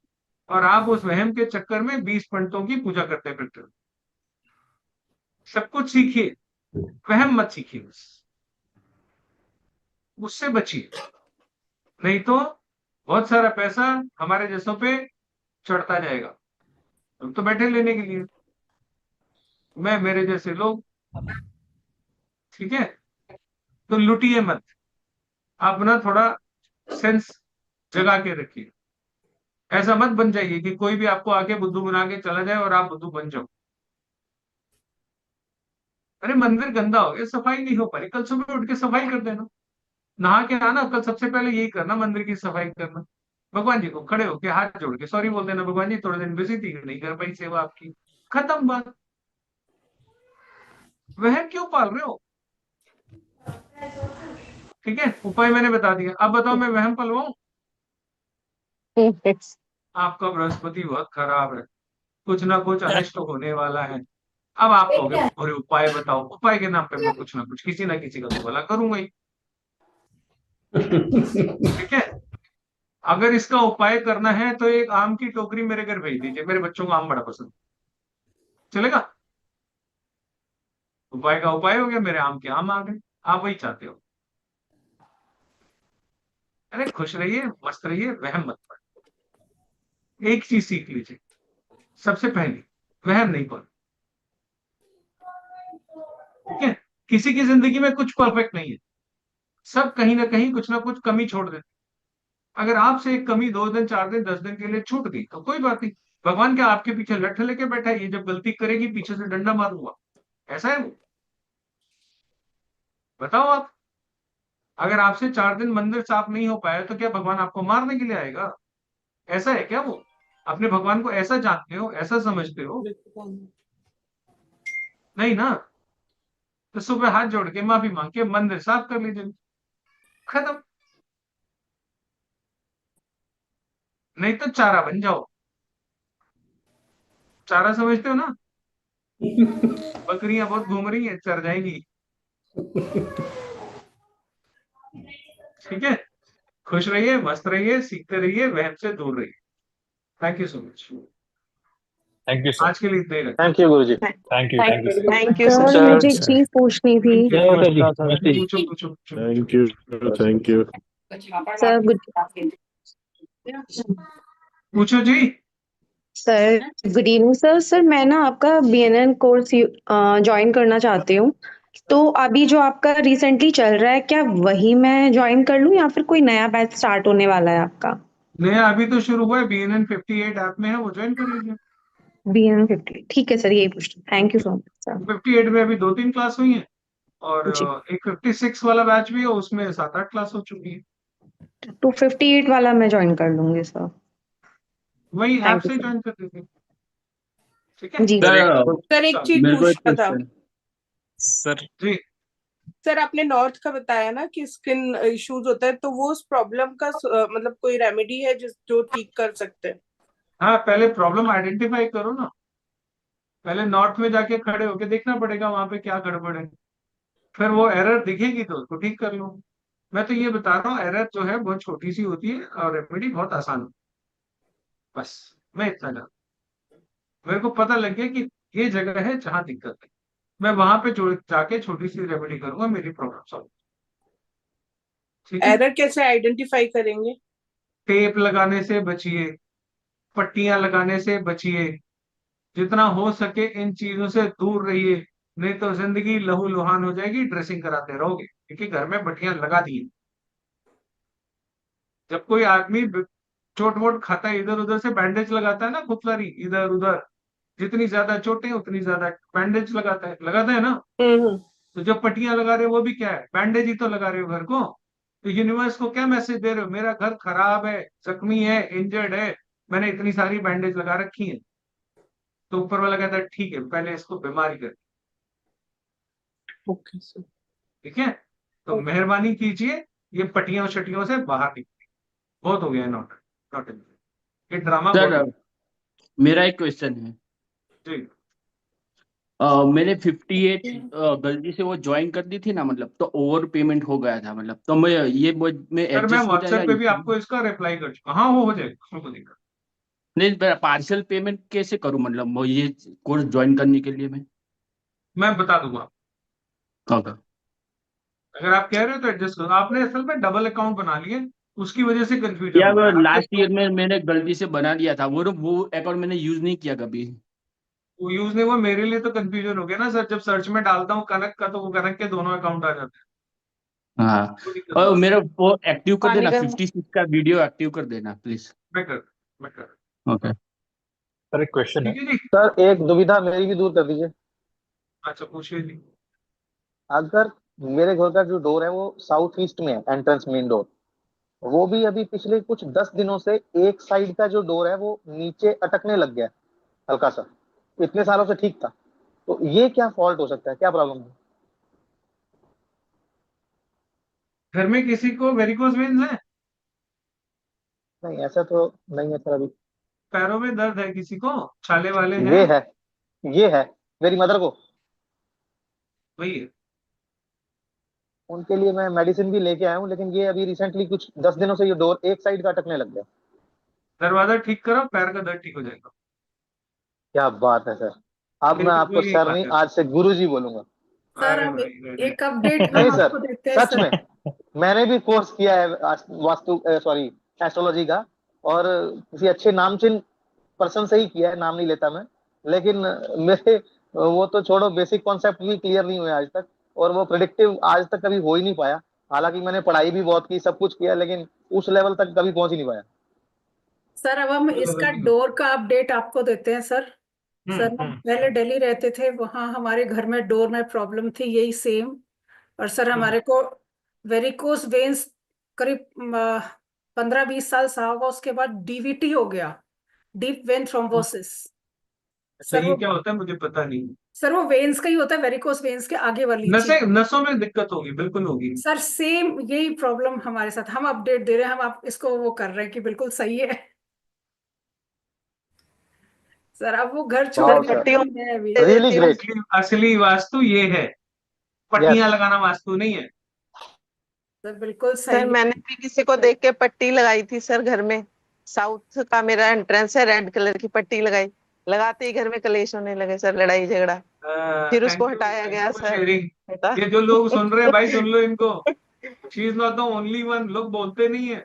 और आप उस वहम के चक्कर में 20 पंडितों की पूजा करते फिरते हो। सब कुछ सीखिए, वहम मत सीखिए, बस उससे बचिए, नहीं तो बहुत सारा पैसा हमारे जैसों पे चढ़ता जाएगा। हम तो बैठे लेने के लिए, मैं मेरे जैसे लोग, ठीक है। तो लुटिए मत, आप ना थोड़ा सेंस जगा के रखिए। ऐसा मत बन जाइए कि कोई भी आपको आके बुद्धू बना के चला जाए और आप बुद्धू बन जाओ। अरे मंदिर गंदा हो गया, सफाई नहीं हो पाई, कल सुबह उठ के सफाई कर देना, नहा के आना, कल सबसे पहले यही करना, मंदिर की सफाई करना। भगवान जी को खड़े होके हाथ जोड़ के सॉरी बोल देना, भगवान जी थोड़े दिन बिजी थी नहीं कर पाई सेवा आपकी, खत्म बात। वह क्यों पाल रहे हो, ठीक है। उपाय मैंने बता दिया, अब बताओ मैं वहम पलवाऊं? आपका बृहस्पति बहुत खराब है, कुछ ना कुछ अनिष्ट होने वाला है। अब आप कहोगे अरे उपाय बताओ, उपाय के नाम पे मैं कुछ ना कुछ किसी ना किसी का तो भला करूंगा ही, ठीक है। अगर इसका उपाय करना है तो एक आम की टोकरी मेरे घर भेज दीजिए, मेरे बच्चों को आम बड़ा पसंद, चलेगा। उपाय का उपाय हो गया, मेरे आम के आम आ गए, आप वही चाहते हो। अरे खुश रहिए, मस्त रहिए, वहम मत पड़े। एक चीज सीख लीजिए, सबसे पहले वहम नहीं पड़े, ठीक है। किसी की जिंदगी में कुछ परफेक्ट नहीं है, सब कहीं ना कहीं कुछ ना कुछ कमी छोड़ देते। अगर आपसे एक कमी 2 दिन 4 दिन 10 दिन के लिए छूट गई तो कोई बात नहीं, भगवान क्या आपके पीछे लठ लेके बैठा है, ये जब गलती करेगी पीछे से डंडा मारूंगा, ऐसा है वो? बताओ आप, अगर आपसे 4 दिन मंदिर साफ नहीं हो पाया तो क्या भगवान आपको मारने के लिए आएगा? ऐसा है क्या वो? अपने भगवान को ऐसा जानते हो, ऐसा समझते हो? नहीं ना। तो सुबह हाथ जोड़ के माफी मांग के मंदिर साफ कर लीजिए, खत्म। नहीं तो चारा बन जाओ, चारा समझते हो ना, बकरियां बहुत घूम रही है, चर जाएंगी, ठीक है। खुश रहिए, मस्त रहिए, सीखते रहिए, वहम से दूर रहिए। Thank you so much, thank you sir. आज के लिए इतना ही रखते thank you Guruji. Thank you, thank you sir. Thank you sir sir. मुझे एक चीज पूछनी थी। Thank you. जय माता दी। नमस्कार सर। पूछो पूछो पूछो। Thank you, thank you. Sir पूछो जी। Sir good evening sir. Sir मैं ना आपका बीएनएन कोर्स ज्वाइन करना चाहती हूँ। तो अभी जो आपका रिसेंटली चल रहा है, क्या वही मैं ज्वाइन कर लूँ या फिर कोई नया बैच स्टार्ट होने वाला है आपका? नया अभी तो शुरू हुआ है, BNN 58 ऐप में है, वो ज्वाइन कर लीजिए। बीएनएन 50 ठीक है सर, यही पूछना। Thank you so much sir. 58 में अभी 2-3 क्लास हुई है, और जी। एक 56 वाला बैच भी है, उसमें 7-8 क्लास हो चुकी है। 258 वाला मैं ज्वाइन कर लूंगी सर। वही ऐप थैंक यू से सर। ज्वाइन कर दीजिए, ठीक है। जी सर एक चीज मेरे को एक पूछना था क्वेश्चन सर। जी सर। आपने नॉर्थ का बताया ना कि स्किन इश्यूज होता है, तो वो उस प्रॉब्लम का मतलब कोई रेमेडी है जो ठीक कर सकते हैं? हाँ, पहले प्रॉब्लम आइडेंटिफाई करो ना। पहले नॉर्थ में जाके खड़े होके देखना पड़ेगा वहां पे क्या गड़बड़ है, फिर वो एरर दिखेगी तो उसको ठीक कर लो। मैं तो ये बता रहा हूँ, एरर जो है बहुत छोटी सी होती है और रेमेडी बहुत आसान है। बस मैं इतना जानता, मेरे को पता लग गया कि ये जगह है जहां दिक्कत है, मैं वहां पे जाके छोटी सी रेमेडी करूंगा, मेरी प्रॉब्लम सॉल्व। ठीक है। एरर कैसे आइडेंटिफाई करेंगे? टेप लगाने से बचिए, पट्टियां लगाने से बचिए, जितना हो सके इन चीजों से दूर रहिए, नहीं तो जिंदगी लहू लुहान हो जाएगी, ड्रेसिंग कराते रहोगे, क्योंकि घर में पट्टियां लगा दी हैं। जब कोई आदमी चोट वोट खाता है, इधर उधर से बैंडेज लगाता है ना, खुफलारी इधर उधर, जितनी ज्यादा चोटें उतनी ज्यादा बैंडेज लगाता है ना। तो जो पट्टियां लगा रहे हो वो भी क्या है, बैंडेज ही तो लगा रहे हो घर को। तो यूनिवर्स को क्या मैसेज दे रहे हो, मेरा घर खराब है, जख्मी है, इंजर्ड है, मैंने इतनी सारी बैंडेज लगा रखी है। तो ऊपर वाला कहता है ठीक है, पहले इसको बीमारी कर। Okay sir. ठीक है, तो मेहरबानी कीजिए, ये पट्टियों शटियों से बाहर निकलिए। बहुत हो गया नॉट नॉट ये ड्रामा बहुत हो सर गया। मेरा एक क्वेश्चन है। जी मैंने 58 गलती से वो ज्वाइन कर दी थी ना, मतलब तो ओवर पेमेंट हो गया था, मतलब तो मैं सर, मैं एडजस्ट हो जाएगा व्हाट्सएप पे भी इसमें? आपको इसका रिप्लाई कर चुका। हाँ, हो जाएगा, उसमें कोई दिक्कत नहीं, पार्शियल पेमेंट कैसे करूं, मतलब वो ये कोर्स ज्वाइन करने के लिए मैं बता दूंगा। ओके। अगर आप कह रहे हो तो एडजस्ट करो, आपने असल में डबल अकाउंट बना लिए, उसकी वजह से कंफ्यूजन या हो रहा है लास्ट आपके। ईयर में मैंने गलती से बना दिया था, वो अकाउंट मैंने यूज नहीं किया कभी। वो यूज नहीं हुआ, मेरे लिए तो कंफ्यूजन हो गया ना सर, जब सर्च में डालता हूँ कनक का तो वो कनक के दोनों अकाउंट आ जाते हैं। हाँ, कोई दिक्कत और नहीं। मेरा वो एक्टिव कर पानी देना, गर्म 56 का वीडियो एक्टिव कर देना प्लीज। मैं कर ओके। सर एक क्वेश्चन है। ठीक है जी। सर एक दुविधा मेरी भी दूर कर दीजिए। अच्छा, पूछिए जी। अगर मेरे घर का जो डोर है वो साउथ ईस्ट में है, एंट्रेंस मेन डोर, वो भी अभी पिछले कुछ 10 दिनों से एक साइड का जो डोर है वो नीचे अटकने लग गया है, हल्का सा। इतने सालों से ठीक था, तो ये क्या फॉल्ट हो सकता है, क्या प्रॉब्लम है? घर में किसी को वेरिकोज वेन्स है? नहीं ऐसा तो नहीं है सर अभी। पैरों में दर्द है किसी को, छाले वाले ये हैं? है, ये है मेरी मदर को। वही है। उनके लिए मैं मेडिसिन भी लेके आया हूँ, लेकिन ये अभी रिसेंटली कुछ 10 दिनों से ये डोर एक साइड का अटकने लग गया। दरवाजा ठीक करो, पैर का दर्द ठीक हो जाएगा। क्या बात है सर, अब मैं मेरी तो आपको यही सर बात नहीं है। आज से गुरुजी बोलूंगा। सर अरे हम भाई अरे। एक अपडेट नहीं हम सर, आपको देते हैं सच सर। में मैंने भी कोर्स किया है वास्तु सॉरी एस्ट्रोलॉजी का, और किसी अच्छे नामचीन पर्सन से ही किया है, नाम नहीं लेता मैं। लेकिन मेरे वो तो छोड़ो, बेसिक कॉन्सेप्ट भी क्लियर नहीं हुए आज तक, और वो प्रिडिक्टिव आज तक कभी हो ही नहीं पाया। हालांकि मैंने पढ़ाई भी बहुत की, सब कुछ किया, लेकिन उस लेवल तक कभी पहुंच ही नहीं पाया। सर अब हम इसका डोर का अपडेट आपको देते हैं सर। सर हम पहले दिल्ली रहते थे, वहां हमारे घर में डोर में प्रॉब्लम थी यही सेम। और सर हमारे को वेरिकोस वेन्स करीब 15-20 साल सहा होगा, उसके बाद डीवीटी हो गया, डीप वेन थ्रोम्बोसिस। अच्छा, ये क्या होता है मुझे पता नहीं। सर वो वेन्स का ही होता है, वेरिकोस वेन्स के आगे वाली चीज। नसों में दिक्कत होगी, बिल्कुल होगी। सर सेम यही प्रॉब्लम हमारे साथ, हम अपडेट दे रहे हैं, हम आप इसको वो कर रहे हैं कि बिल्कुल सही है। सर अब वो घर छोड़ वाओ के सर, नहीं है अभी। Really great. असली वास्तु ये है, पट्टियां लगाना वास्तु नहीं है। सर बिल्कुल सर सही है। मैंने भी किसी को देख के पट्टी लगाई थी सर घर में। साउथ का मेरा एंट्रेंस है, रेड कलर की पट्टी लगाई, लगाते ही घर में कलेश होने लगे सर, लड़ाई झगड़ा। फिर उसको हटाया गया सर। शेयरिंग। ये जो लोग सुन रहे हैं भाई, सुन लो इनको। She is not the only one, लोग बोलते नहीं है।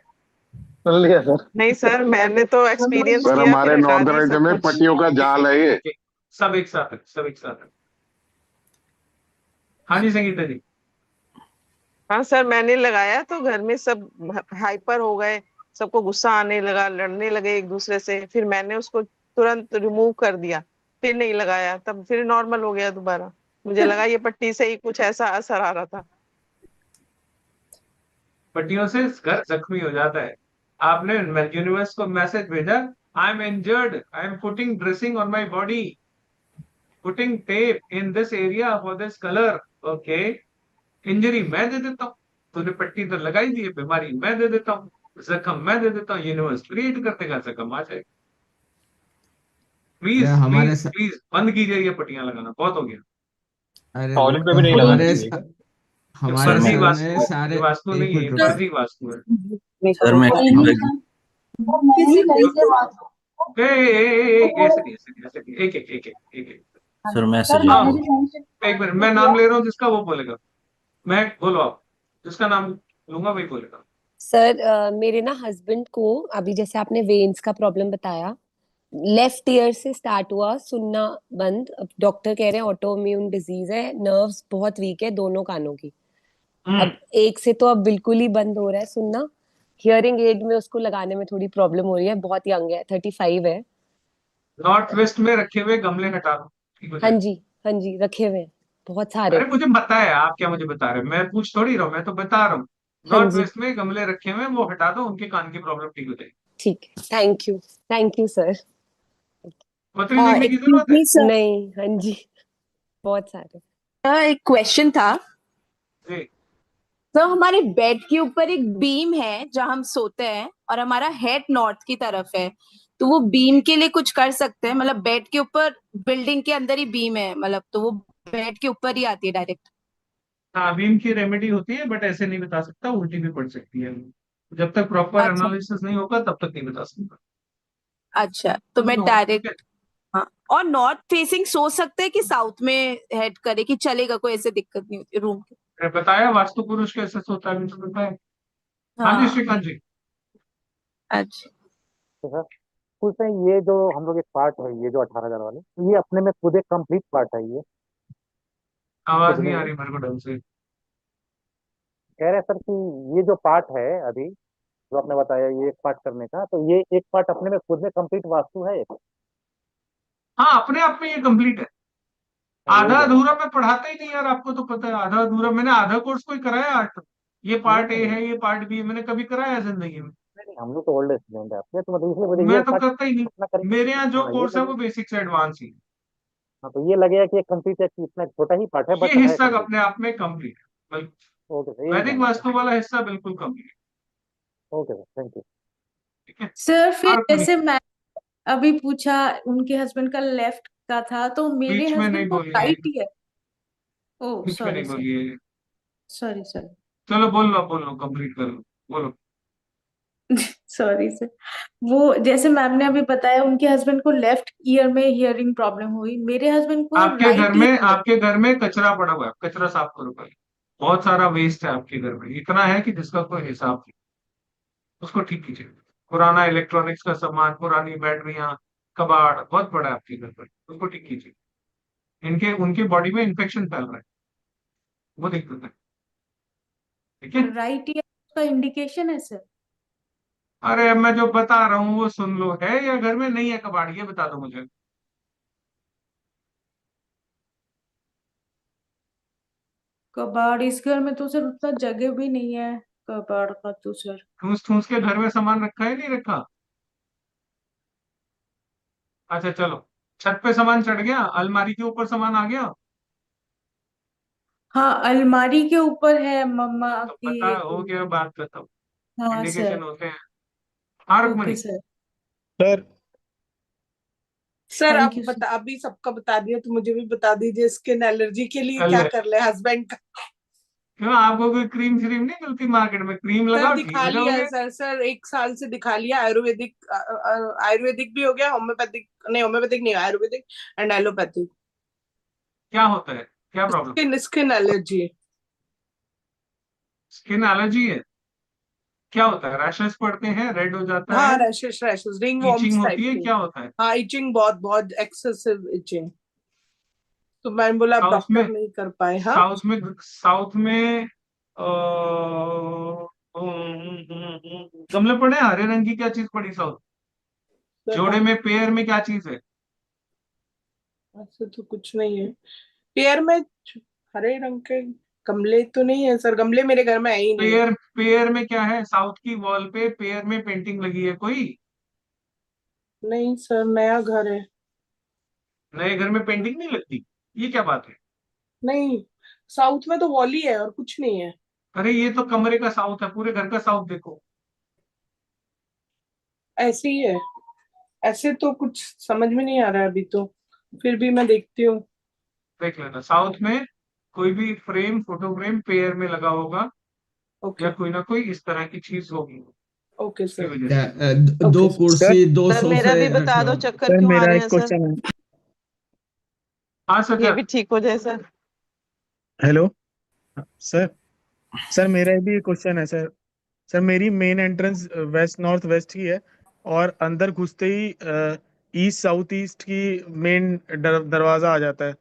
सुन लिया सर। नहीं सर, मैंने तो एक्सपीरियंस सर किया, फिर हमारे हटा नॉर्दर्न दी राज्य सब में कुछ। पट्टियों का जाल है ये। सब एक साथ है, सब एक साथ है। हाँ जी संगीता जी। हाँ सर, मैंने लगाया तो घर में सब हाइपर हो गए, सबको गुस्सा आने लगा, लड़ने लगे एक दूसरे से। फिर मैंने उसको तुरंत रिमूव कर दिया, फिर नहीं लगाया, तब फिर नॉर्मल हो गया दोबारा। मुझे लगा ये पट्टी से ही कुछ ऐसा असर आ रहा था। पट्टियों से घर जख्मी हो जाता है। आपने यूनिवर्स को मैसेज भेजा, I am injured, I am putting dressing on my body, putting tape in this area for this colour. Okay, injury मैं दे देता हूँ, तूने पट्टी तो लगाई दी है, बीमारी मैं दे देता हूँ, जख्म मैं दे देता हूँ, यूनिवर्स क्रिएट करते का जख्म आ जाएगा। प्लीज हमारे प्लीज प्लीज बंद कीजिए ये पट्टियां लगाना, बहुत हो गया। अरे टॉयलेट पे भी नहीं हमारे लगानी चाहिए। ये हमारे फर्जी सर ने वास्तु है, सारे, ये वास्तु एक नहीं है, ये मिनट रुको। फर्जी वास्तु है। सर मैं ऐसे नहीं, ऐसे नहीं, ऐसे नहीं, एक एक एक एक एक एक। सर मैं हाँ, सजेस्ट एक मिनट, मैं नाम ले रहा हूँ जिसका वो बोलेगा। मैं बोलो, आप जिसका नाम लूंगा वही बोलेगा। सर मेरे ना हस्बैंड को अभी जैसे आपने वेन्स का प्रॉब्लम बताया, लेफ्ट ईयर से स्टार्ट हुआ सुनना बंद। अब डॉक्टर कह रहे हैं ऑटो इम्यून डिजीज है, नर्व्स बहुत वीक है दोनों कानों की। अब एक से तो अब बिल्कुल ही बंद हो रहा है सुनना। हियरिंग एड में उसको लगाने में थोड़ी प्रॉब्लम हो रही है, बहुत यंग है, 35 है। नॉर्थ वेस्ट में रखे हुए गमले हटा दो, ठीक हो हाँ जाएगा। जी, हाँ जी, रखे हुए हैं बहुत अरे सारे। मुझे पता है, आप क्या मुझे बता रहे हो, मैं पूछ थोड़ी रहा हूँ, मैं तो बता रहा हूँ। हाँ नॉर्थ जी, वेस्ट में गमले रखे हुए हैं, वो हटा दो, उनके कान की प्रॉब्लम ठीक हो जाएगी। ठीक है, थैंक यू सर। पतरी देखने की एक्सक्यूज जरूरत है? मी सर, नहीं, हाँ जी, बहुत सारे। एक क्वेश्चन था। जी। तो हमारे बेड के ऊपर एक बीम है जहां हम सोते हैं और हमारा हेड नॉर्थ की तरफ है, तो वो बीम के लिए कुछ कर सकते हैं? मतलब बेड के ऊपर, बिल्डिंग के अंदर ही बीम है, मतलब तो वो बेड के ऊपर ही आती है डायरेक्ट। हाँ, बीम की रेमेडी होती है, बट ऐसे नहीं बता सकता, उल्टी भी पड़ सकती है। जब तक प्रॉपर अच्छा एनालिसिस नहीं होगा तब तक नहीं बता सकता। अच्छा, तो मैं ठीक है। डायरेक्ट, हाँ। और नॉर्थ फेसिंग सोच सकते हैं कि साउथ में हेड करे कि चलेगा, कोई ऐसे दिक्कत नहीं होती रूम की? मैंने बताया वास्तु पुरुष कैसे सोता है, मुझे बताया। हाँ जी हाँ श्रीकांत जी। अच्छा। तो सर पूछते हैं, ये जो हम लोग एक पार्ट है, ये जो 18,000 वाले, ये अपने में खुद एक कंप्लीट पार्ट है, ये आवाज खुद नहीं में आ ही रही मेरे को ढंग से। कह रहे हैं सर कि ये जो पार्ट है अभी जो आपने बताया, ये एक पार्ट करने का, तो ये एक पार्ट अपने में खुद में कंप्लीट वास्तु है? हाँ, अपने आप में ये कंप्लीट है। यही आधा बोला। अधूरा मैं पढ़ाता ही नहीं यार, आपको तो पता है, आधा अधूरा मैंने आधा कोर्स कोई कराया आज तक? ये नहीं पार्ट ए नहीं है, ये पार्ट बी है, मैंने कभी कराया है जिंदगी में? नहीं, हम लोग तो ओल्ड स्टूडेंट है आपके, तो मतलब इसलिए बोले ये मैं एक तो पार्ट करता ही नहीं। अपना करेंगे। मेरे यहाँ जो हाँ ये कोर्स है लगे, वो बेसिक से एडवांस ही है। हाँ तो ये लगेगा कि एक कंप्लीट है, कि इतना छोटा ही पार्ट है ये बट है हिस्सा कंप्लीट। अपने आप में कंप्लीट है, बिल्कुल। ओके सर, यही वैदिक जानना था। वास्तु वाला हिस्सा बिल्कुल complete. Okay sir, thank you. ठीक है। सर फिर और जैसे मैं अभी पूछा, उनके हस्बैंड का लेफ्ट का था, तो मेरे बीच में नहीं हस्बैंड को बोलिए, राइट ही है। ओ बीच में सॉरी नहीं सर, बोलिए। सॉरी सर, चलो बोल लो, कंप्लीट कर लो, बोलो। Sorry sir. वो जैसे मैम ने अभी बताया, उनके हस्बैंड को लेफ्ट ईयर में हियरिंग प्रॉब्लम हुई, मेरे हस्बैंड को राइट ईयर। आपके घर में कचरा पड़ा हुआ है, कचरा साफ करो पहले। बहुत सारा वेस्ट है आपके घर में, इतना है कि जिसका कोई हिसाब नहीं। उसको ठीक कीजिए। पुराना इलेक्ट्रॉनिक्स का सामान, पुरानी बैटरियां, कबाड़ बहुत बड़ा है आपके घर पर, उसको ठीक कीजिए। इनके उनकी बॉडी में इन्फेक्शन फैल रहा है, वो दिक्कत है। ठीक है। राइट ईयर का इंडिकेशन है सर? अरे अब मैं जो बता रहा हूँ वो सुन लो, है या घर में नहीं है कबाड़, ये बता दो मुझे। कबाड़ इस घर में तो सर उतना जगह भी नहीं है कबाड़ का तो सर। ठूस ठूस के घर में सामान रखा है, नहीं रखा? अच्छा चलो, छत पे सामान चढ़ गया, अलमारी के ऊपर सामान आ गया, हाँ, अलमारी के ऊपर है मम्मा तो की पता एक। हो गया, बात खत्म। हाँ इंडिकेशन सर। होते हैं। हाँ okay Rukmani. Sir. Sir sir आप थैंक यू सर। बता, अभी सबका बता दिया तो मुझे भी बता दीजिए, स्किन एलर्जी के लिए कर क्या ले। कर ले हस्बैंड का? क्यों, आपको कोई क्रीम श्रीम नहीं मिलती मार्केट में? क्रीम सर लगाओ, ठीक दिखा हो लिया है जाओगे। सर, सर 1 साल से दिखा लिया, आयुर्वेदिक आयुर्वेदिक भी हो गया, होम्योपैथिक नहीं, होम्योपैथिक नहीं, आयुर्वेदिक एंड एलोपैथिक। क्या होता है, क्या problem? Skin skin allergy. Skin allergy है? क्या होता है? रैशेस पड़ते हैं, रेड हो जाता हाँ, है, rashes rashes ring itching worms type होती है, की। क्या होता है? हाँ, इचिंग, बहुत बहुत एक्सेसिव इचिंग। तो मैंने बोला अब साउथ में डॉक्टर नहीं कर पाए। हाँ, साउथ में गमले पड़े हैं, हरे रंग की क्या चीज पड़ी साउथ? सर जोड़े में, पेयर में क्या चीज है? ऐसे तो कुछ नहीं है पेयर में। हरे रंग के गमले तो नहीं है सर, गमले मेरे घर में है ही नहीं है। पेयर में क्या है? साउथ की वॉल पे पेयर में पेंटिंग लगी है कोई? नहीं सर, नया घर है। नए घर में पेंटिंग नहीं लगती? ये क्या बात है? नहीं, साउथ में तो वॉल ही है और कुछ नहीं है। अरे ये तो कमरे का साउथ है, पूरे घर का साउथ देखो। ऐसे ही है। ऐसे तो कुछ समझ में नहीं आ रहा है अभी तो, फिर भी मैं देखती हूँ। देख लेना, साउथ में कोई भी फ्रेम, फोटो फ्रेम पेयर में लगा होगा, ओके या कोई ना कोई इस तरह की चीज होगी ओके इसकी सर। वजह से। दो कुर्सी, दो सर मेरा सोफे भी बता रखे दो हो। चक्कर सर क्यों आ मेरा रहे एक हैं सर, क्वेश्चन है। हाँ ये सर। भी ठीक हो जाए सर। Hello sir. सर मेरा भी एक क्वेश्चन है सर। सर मेरी main entrance west north west की है, और अंदर घुसते ही ईस्ट साउथ ईस्ट की मेन दरवाजा आ जाता है,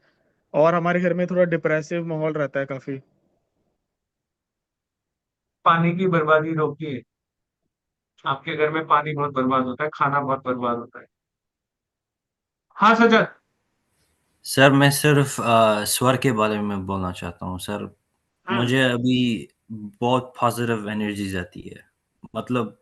और हमारे घर में थोड़ा डिप्रेसिव माहौल रहता है काफी। पानी की बर्बादी रोकिए। आपके घर में पानी बहुत बर्बाद होता है, खाना बहुत बर्बाद होता है। हाँ सजल। सर मैं सिर्फ स्वर के बारे में बोलना चाहता हूँ सर। मुझे अभी बहुत पॉजिटिव एनर्जीज आती है। मतलब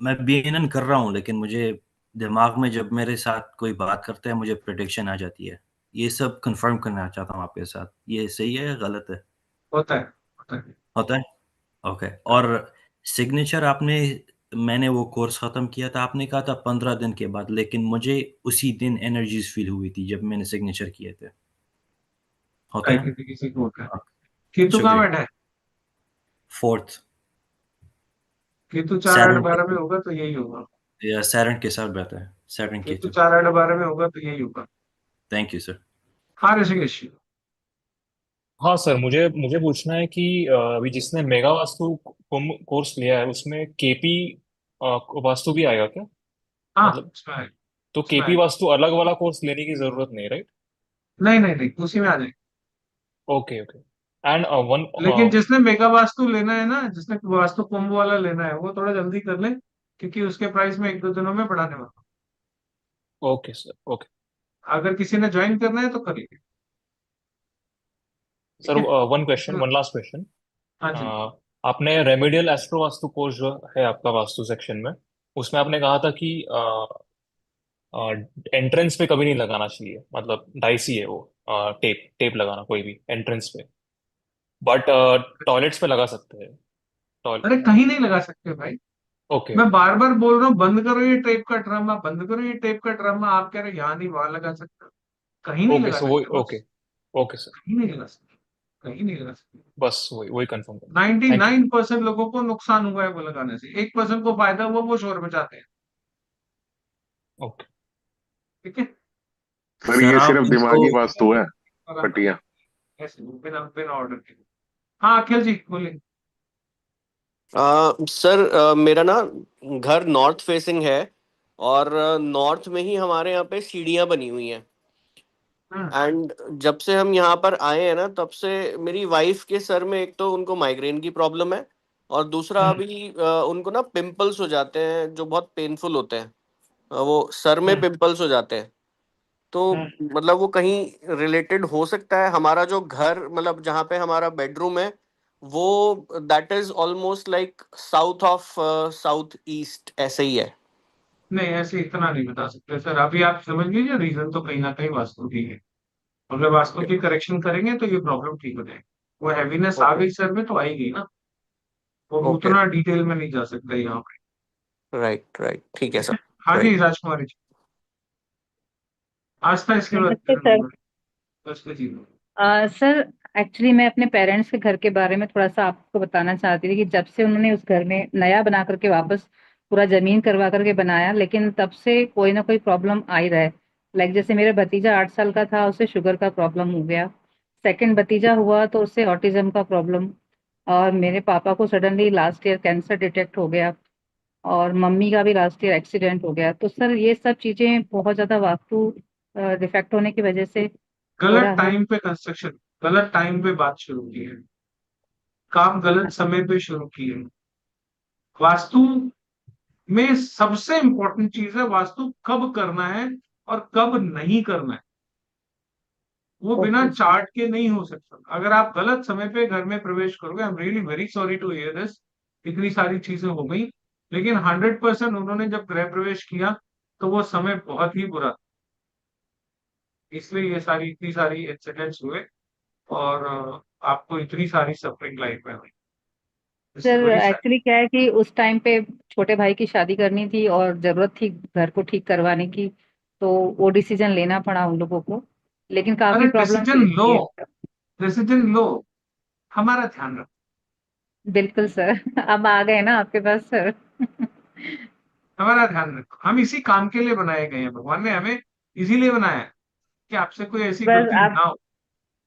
मैं बीएनएन कर रहा हूँ, लेकिन मुझे दिमाग में जब मेरे साथ कोई बात करता है मुझे प्रिडिक्शन आ जाती है। ये सब कंफर्म करना चाहता हूँ आपके साथ, ये सही है या गलत है? होता है, होता है। होता है। ओके। और सिग्नेचर आपने, मैंने वो कोर्स खत्म किया था, आपने कहा था 15 दिन के बाद, लेकिन मुझे उसी दिन एनर्जीज फील हुई थी जब मैंने सिग्नेचर किए थे। होता है। किसी को होता है। केतु कहाँ शुक्रिया। बैठा है? 4th। केतु 4 8 12 में होगा तो यही होगा। या सैटर्न के साथ बैठा है, सैटर्न केतु केतु। 4 8 12 में होगा तो यही होगा। Thank you sir. हाँ ऋषिकेश। हाँ सर, मुझे मुझे पूछना है कि अभी जिसने मेगा वास्तु कोर्स लिया है उसमें केपी वास्तु भी आएगा क्या? हाँ मतलब उसमें आएगा, तो उसमें केपी आएगा। वास्तु अलग वाला कोर्स लेने की जरूरत नहीं, राइट? नहीं नहीं नहीं, उसी में आ जाएगा। Okay okay. And one. लेकिन जिसने मेगा वास्तु लेना है ना, जिसने वास्तु कुंभ वाला लेना है, वो थोड़ा जल्दी कर ले, क्योंकि उसके प्राइस में 1 2 दिनों में बढ़ाने वाला। Okay sir, okay. अगर किसी ने ज्वाइन करना है तो कर लीजिए। ठीक सर है। One question, one last question. हाँ जी। आपने रेमेडियल एस्ट्रो वास्तु कोर्स जो है आपका वास्तु सेक्शन में, उसमें आपने कहा था कि एंट्रेंस पे कभी नहीं लगाना चाहिए, मतलब डाइसी है वो, टेप टेप लगाना कोई भी एंट्रेंस पे, बट टॉयलेट्स पे लगा सकते हैं। अरे टॉयलेट। कहीं नहीं लगा सकते भाई। ओके मैं बार बार बोल रहा हूँ बंद करो ये टेप का ड्रामा, बंद करो ये टेप का ड्रामा। आप कह रहे यहाँ नहीं वहां लगा सकते। कहीं नहीं ओके। लगा सो वही, सकते ओके बस। Okay sir. कहीं नहीं लगा सकते, कहीं नहीं लगा सकते। बस वही वही कंफर्म करना। Ninety thank you. Nine percent लोगों को नुकसान हुआ है वो लगाने से, 1% को फायदा हुआ, वो शोर मचाते हैं। ओके। ठीक है। सर सर ये आप सिर्फ इनको, दिमागी वास्तु है, पटिया। ऐसे बिना बिना ऑर्डर के। हाँ अखिल जी बोलिए। सर मेरा ना घर नॉर्थ फेसिंग है, और नॉर्थ में ही हमारे यहाँ पे सीढ़ियाँ बनी हुई हैं। एंड जब से हम यहाँ पर आए हैं ना, तब से मेरी वाइफ के सर में एक तो उनको माइग्रेन की प्रॉब्लम है, और दूसरा अभी उनको ना पिंपल्स हो जाते हैं जो बहुत पेनफुल होते हैं। वो सर में पिंपल्स हो जाते हैं। तो मतलब वो कहीं रिलेटेड हो सकता है? हमारा जो घर, मतलब जहाँ पे हमारा बेडरूम है, वो that is almost like south of south east ऐसे ही है। नहीं ऐसे इतना नहीं बता सकते सर, अभी आप समझ लीजिए रीजन तो कहीं ना कहीं वास्तु की है। अगर वास्तु की करेक्शन करेंगे तो ये प्रॉब्लम ठीक हो जाएगी। वो हैवीनेस आ गई सर में तो आएगी ना, वो ओके, उतना डिटेल में नहीं जा सकता यहाँ पे। राइट राइट, ठीक है ठीक सर। है। हाँ जी राइट। राजकुमारी जी। आज था इसके बाद नमस्ते तेरा सर। नंबर। बस के जी। सर एक्चुअली मैं अपने पेरेंट्स के घर के बारे में थोड़ा सा आपको बताना चाहती थी कि जब से उन्होंने उस घर में नया बना करके वापस पूरा जमीन करवा करके बनाया, लेकिन तब से कोई ना कोई प्रॉब्लम आ ही रहा है। लाइक जैसे मेरा भतीजा 8 साल का था, उसे शुगर का प्रॉब्लम हो गया। सेकंड भतीजा हुआ तो उससे ऑटिज्म का प्रॉब्लम। और मेरे पापा को suddenly last year cancer detect हो गया, और मम्मी का भी लास्ट ईयर एक्सीडेंट हो गया। तो सर ये सब चीजें बहुत ज्यादा वास्तु डिफेक्ट होने की वजह से हो गलत रहा है। टाइम पे कंस्ट्रक्शन, गलत टाइम पे बात शुरू की है, काम गलत समय पे शुरू की है। वास्तु में सबसे इंपॉर्टेंट चीज है वास्तु कब करना है और कब नहीं करना है। वो बिना ओके। चार्ट के नहीं हो सकता। अगर आप गलत समय पे घर में प्रवेश करोगे, I am really very sorry to hear this, इतनी सारी चीजें हो गई, लेकिन 100% उन्होंने जब गृह प्रवेश किया तो वो समय बहुत ही बुरा था। इसलिए ये सारी इतनी सारी इंसिडेंट्स हुए और आपको इतनी सारी सफरिंग लाइफ में हुई। This is sir very sad. Actually क्या है कि उस टाइम पे छोटे भाई की शादी करनी थी और जरूरत थी घर को ठीक करवाने की, तो वो डिसीजन लेना पड़ा उन लोगों को, लेकिन काफी अरे प्रॉब्लम डिसीजन फेस लो, की है। डिसीजन लो, हमारा ध्यान रखो। बिल्कुल सर। अब आ गए ना आपके पास सर। हमारा ध्यान रखो, हम इसी काम के लिए बनाए गए हैं। भगवान ने हमें इसीलिए बनाया है कि आपसे कोई ऐसी बस गलती आप, ना हो।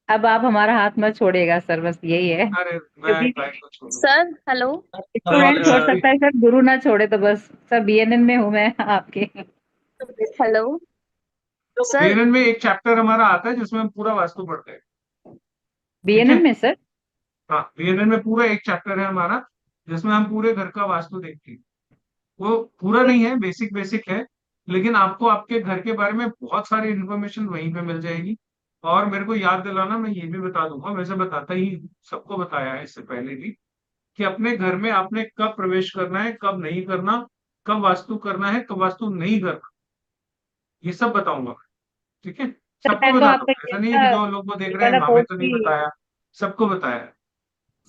अब आप हमारा हाथ मत छोड़िएगा सर, बस यही है। अरे मैं क्योंकि काय को छोड़ू। Sir hello. स्टूडेंट छोड़ सकता है सर, गुरु ना छोड़े, तो बस सर बीएनएन में हूँ मैं आपके। Hello sir. बीएनएन में एक चैप्टर हमारा आता है जिसमें हम पूरा वास्तु पढ़ते हैं। ठीक है, बीएनएन में सर? हाँ बीएनएन में पूरा एक चैप्टर है हमारा जिसमें हम पूरे घर का वास्तु देखते हैं। वो पूरा नहीं है, बेसिक बेसिक है, लेकिन आपको आपके घर के बारे में बहुत सारी इंफॉर्मेशन वहीं पे मिल जाएगी। और मेरे को याद दिलाना, मैं ये भी बता दूंगा, वैसे बताता ही, सबको बताया है इससे पहले भी, कि अपने घर में आपने कब प्रवेश करना है, कब नहीं करना, कब वास्तु करना है, कब वास्तु नहीं करना, ये सब बताऊंगा। ठीक है, सर सबको मैं तो बता आपका दूंगा, ऐसा नहीं है कि जो लोग को देख ये रहे हैं वाला हमें कोर्स तो नहीं भी, बताया, सबको बताया है।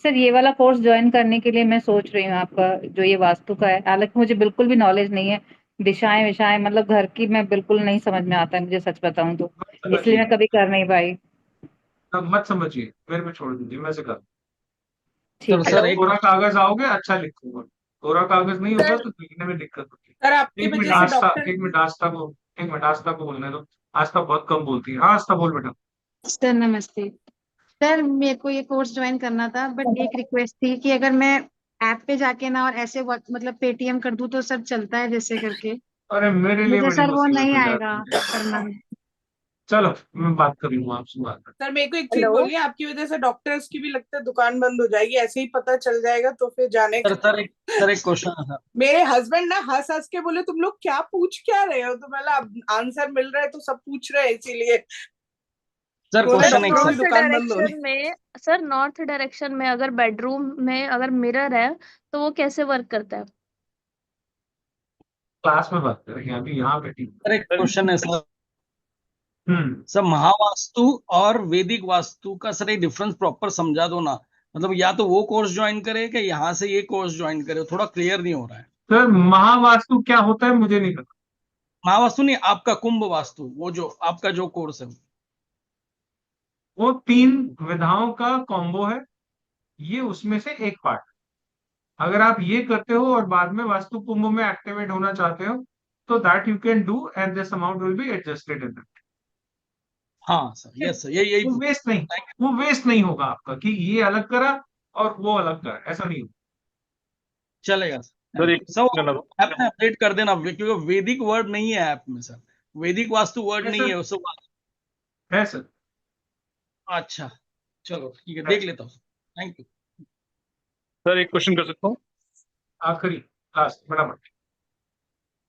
सर ये वाला कोर्स ज्वाइन करने के लिए मैं सोच रही हूँ आपका, जो ये वास्तु का है। हालांकि मुझे बिल्कुल भी नॉलेज नहीं है, दिशाएं विशाएं मतलब घर की मैं बिल्कुल नहीं समझ में आता है, मुझे सच बताऊं तो, इसलिए समझिए, मैं कभी कर नहीं पाई। अब मत समझिए, मेरे पे छोड़ दीजिए, मैं सिखा। तो ठीक है। सर एक कोरा कागज आओगे अच्छा लिखूंगा, कोरा कागज नहीं होगा सर तो लिखने में दिक्कत होगी। सर आपकी एक मिनट वजह से आस्था, डॉक्टर, एक मिनट आस्था को, एक मिनट आस्था को बोलने दो। आस्था बहुत कम बोलती है। हाँ आस्था बोल बेटा। सर नमस्ते। सर मेरे को ये कोर्स ज्वाइन करना था, बट एक रिक्वेस्ट थी कि अगर मैं ऐप पे जाके ना और ऐसे मतलब पेटीएम कर दूं तो सर चलता है जैसे करके, अरे मेरे लिए मुझे बड़ी सर वो मुसीबत नहीं हो आएगा जाती है। करना। चलो मैं बात कर लूंगा आपसे बात कर। सर मेरे को एक चीज हेलो बोलिए, आपकी वजह से डॉक्टर्स की भी लगता है दुकान बंद हो जाएगी, ऐसे ही पता चल जाएगा तो फिर जाने का। सर एक क्वेश्चन है सर। मेरे हस्बैंड ना हंस हंस के बोले तुम लोग क्या पूछ क्या रहे हो, तो बोला अब आंसर मिल रहा है तो सब पूछ रहे हैं इसीलिए। सर बोले सर क्वेश्चन एक डॉक्टरों की सर। नॉर्थ दुकान बंद होने। डायरेक्शन में, सर नॉर्थ डायरेक्शन में अगर बेडरूम में अगर मिरर है तो वो कैसे वर्क करता है? क्लास में बात करेंगे, अभी यहाँ पे ठीक। सर एक क्वेश्चन है सर। हम्म। सर महावास्तु और वैदिक वास्तु का सर एक डिफरेंस प्रॉपर समझा दो ना। मतलब या तो वो कोर्स ज्वाइन करे कि यहाँ से ये कोर्स ज्वाइन करे, थोड़ा क्लियर नहीं हो रहा है। सर महावास्तु क्या होता है मुझे नहीं पता। महावास्तु नहीं, आपका कुंभ वास्तु, वो जो आपका जो कोर्स है। वो 3 विधाओं का कॉम्बो है, ये उसमें से एक पार्ट। अगर आप ये करते हो और बाद में वास्तु कुंभ में एक्टिवेट होना चाहते हो तो that you can do and this amount will be adjusted in that. हाँ सर, यस सर, यही वो वेस्ट नहीं, वो वेस्ट नहीं होगा आपका कि ये अलग करा और वो अलग करा, ऐसा नहीं होगा। चलेगा सर एक सर। करना दो। ऐप में अपडेट कर देना, क्योंकि वैदिक वर्ड नहीं है ऐप में सर, वैदिक वास्तु वर्ड है नहीं सर, है उसको। है सर, अच्छा चलो ठीक है, है। देख लेता हूँ। Thank you. सर एक क्वेश्चन कर सकता हूँ? आखिरी लास्ट फटाफट।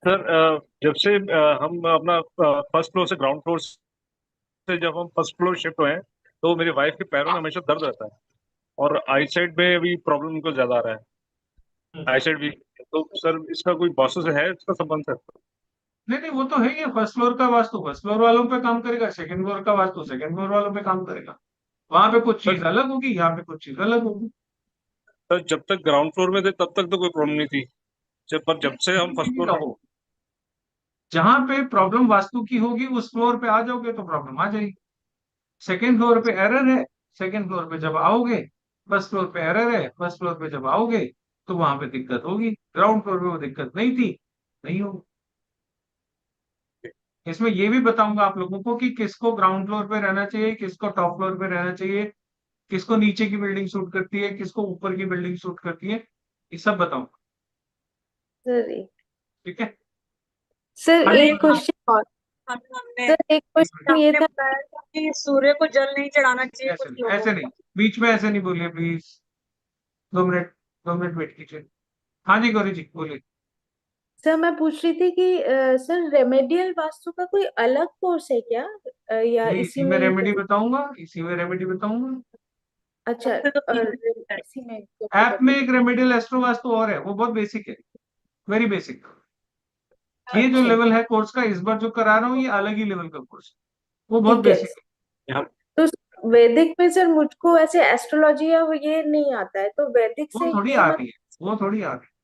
सर जब से हम अपना फर्स्ट फ्लोर से ग्राउंड फ्लोर से जब हम फर्स्ट फ्लोर शिफ्ट हुए हैं तो मेरी वाइफ के पैरों में हमेशा दर्द रहता है और आई साइड में भी प्रॉब्लम उनको ज्यादा आ रहा है, आई साइड भी। तो सर इसका कोई प्रोसेस है, इसका संबंध है? नहीं नहीं, वो तो है ही, फर्स्ट फ्लोर का वास्तु फर्स्ट फ्लोर वालों पे काम करेगा, सेकंड फ्लोर का वास्तु सेकंड फ्लोर वालों पे काम करेगा। वहां पे कुछ चीज सर अलग होगी, यहाँ पे कुछ चीज अलग होगी। सर जब तक ग्राउंड फ्लोर में थे तब तक तो कोई प्रॉब्लम नहीं थी, जब से हम फर्स्ट फ्लोर। रहो, जहां पे प्रॉब्लम वास्तु की होगी उस फ्लोर पे आ जाओगे तो प्रॉब्लम आ जाएगी। सेकंड फ्लोर पे एरर है, सेकंड फ्लोर पे जब आओगे, फर्स्ट फ्लोर पे एरर है, फर्स्ट फ्लोर पे जब आओगे तो वहां पे दिक्कत होगी। ग्राउंड फ्लोर पे वो दिक्कत नहीं थी, नहीं होगी। इसमें ये भी बताऊंगा आप लोगों को कि किसको ग्राउंड फ्लोर पे रहना चाहिए, किसको टॉप फ्लोर पे रहना चाहिए, किसको नीचे की बिल्डिंग सूट करती है, किसको ऊपर की बिल्डिंग सूट करती है, ये सब बताऊंगा। ठीक है। सर हाँ जी, एक क्वेश्चन और सर एक क्वेश्चन ये था कि सूर्य को जल नहीं चढ़ाना चाहिए ऐसे कुछ नहीं, लोगों ऐसे को। नहीं, बीच में ऐसे नहीं बोलिए प्लीज। 2 मिनट वेट कीजिए। हाँ जी गौरी जी बोलिए। सर मैं पूछ रही थी कि सर रेमेडियल वास्तु का कोई अलग कोर्स है क्या या नहीं, इसी इसी में में रेमेडी बताऊंगा, इसी में रेमेडी बताऊंगा। अच्छा इसी में ऐप में एक रेमेडियल एस्ट्रो वास्तु और है, वो बहुत बेसिक है, वेरी बेसिक। ये जो अच्छा लेवल है कोर्स का, इस बार जो करा रहा हूँ, ये अलग ही लेवल का कोर्स है, वो बहुत ठीक है। बेसिक है। तो वैदिक में सर मुझको ऐसे एस्ट्रोलॉजी या वो ये नहीं आता है, तो वैदिक वो से थोड़ी क्या आ रही है, वो थोड़ी आ रही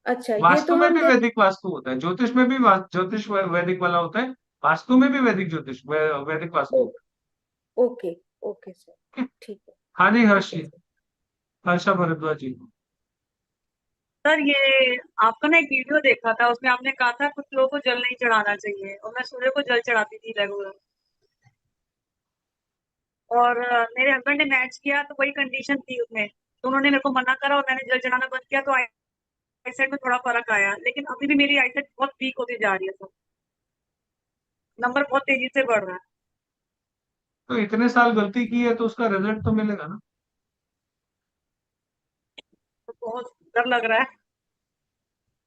अच्छा है। ये वास्तु तो में हम भी वैदिक वास्तु होता है, ज्योतिष में भी ज्योतिष वैदिक वाला होता है, वास्तु में भी वैदिक ज्योतिष वैदिक वास्तु होता ओके ओके सर ठीक है। है। हाँ जी हर्षा भारद्वाज जी। सर ये आपका ना एक वीडियो देखा था, उसमें आपने कहा था कुछ लोगों को जल नहीं चढ़ाना चाहिए, और मैं सूर्य को जल चढ़ाती थी रेगुलर, और मेरे हस्बैंड ने मैच किया तो वही कंडीशन थी उसमें, तो उन्होंने मेरे को मना करा और मैंने जल चढ़ाना बंद किया, तो आईसाइट में थोड़ा फर्क आया, लेकिन अभी भी मेरी आईसाइट बहुत वीक होती जा रही है सर, नंबर बहुत तेजी से बढ़ रहा है। तो इतने साल गलती की है तो उसका रिजल्ट तो मिलेगा ना। तो बहुत डर लग रहा है।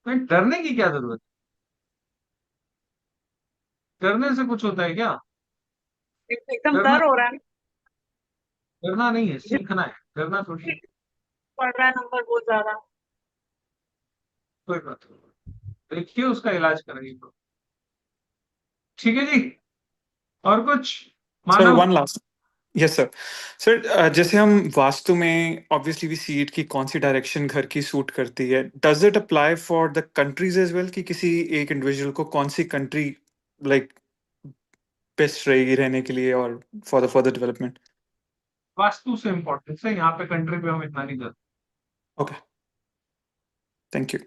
तो डरने की क्या जरूरत है, डरने से कुछ होता है क्या? एकदम डरना डर हो रहा है, डरना नहीं है, सीखना है, डरना थोड़ी है। बढ़ रहा है नंबर बहुत ज्यादा। कोई बात नहीं, देखिए उसका इलाज करेंगे तो। ठीक है जी, और कुछ sir Manav? One last yes sir. Sir जैसे हम वास्तु में ऑब्वियसली वी सी इट की कौन सी डायरेक्शन घर की सूट करती है, does it apply for the countries as well, कि किसी एक इंडिविजुअल को कौन सी कंट्री लाइक बेस्ट रहेगी रहने के लिए और for the further development? Vastu से इम्पोर्टेंस है, यहाँ पे कंट्री पे हम इतना नहीं करते। Okay thank you.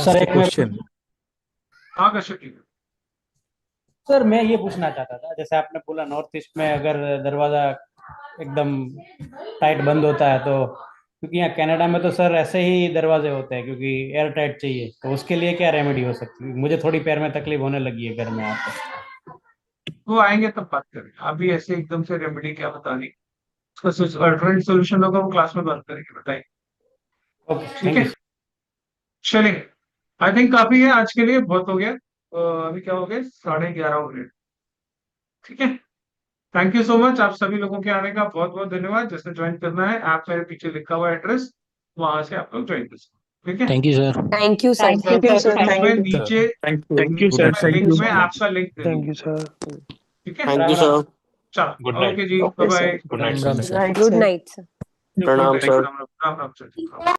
सर एक क्वेश्चन। हाँ कश्यप जी। सर मैं ये पूछना चाहता था, जैसे आपने बोला नॉर्थ ईस्ट में अगर दरवाजा एकदम टाइट बंद होता है तो, क्योंकि यहाँ कनाडा में तो सर ऐसे ही दरवाजे होते हैं क्योंकि एयर टाइट चाहिए, तो उसके लिए क्या रेमेडी हो सकती है? मुझे थोड़ी पैर में तकलीफ होने लगी है घर में आकर। वो आएंगे तब बात करेंगे, अभी ऐसे एकदम से रेमेडी क्या बतानी, उसका अल्टरनेट सोल्यूशन होगा, वो क्लास में बात करेंगे, बताइए। ठीक है चलिए, आई थिंक काफी है आज के लिए, बहुत हो गया। अभी क्या हो गया, 11:30 हो गए। ठीक है, थैंक यू सो मच, आप सभी लोगों के आने का बहुत बहुत धन्यवाद। जिसने ज्वाइन करना है, आप मेरे पीछे लिखा हुआ एड्रेस, वहां से आप लोग ज्वाइन कर सकते। ठीक है, thank you sir. Thank you sir. मैं नीचे थैंक यू सर। लिंक में आपका लिंक दे थैंक यू सर। ठीक है, थैंक यू सर। चलो गुड नाइट। ओके जी, bye bye, good night sir. Good night sir. प्रणाम सर। राम राम सर।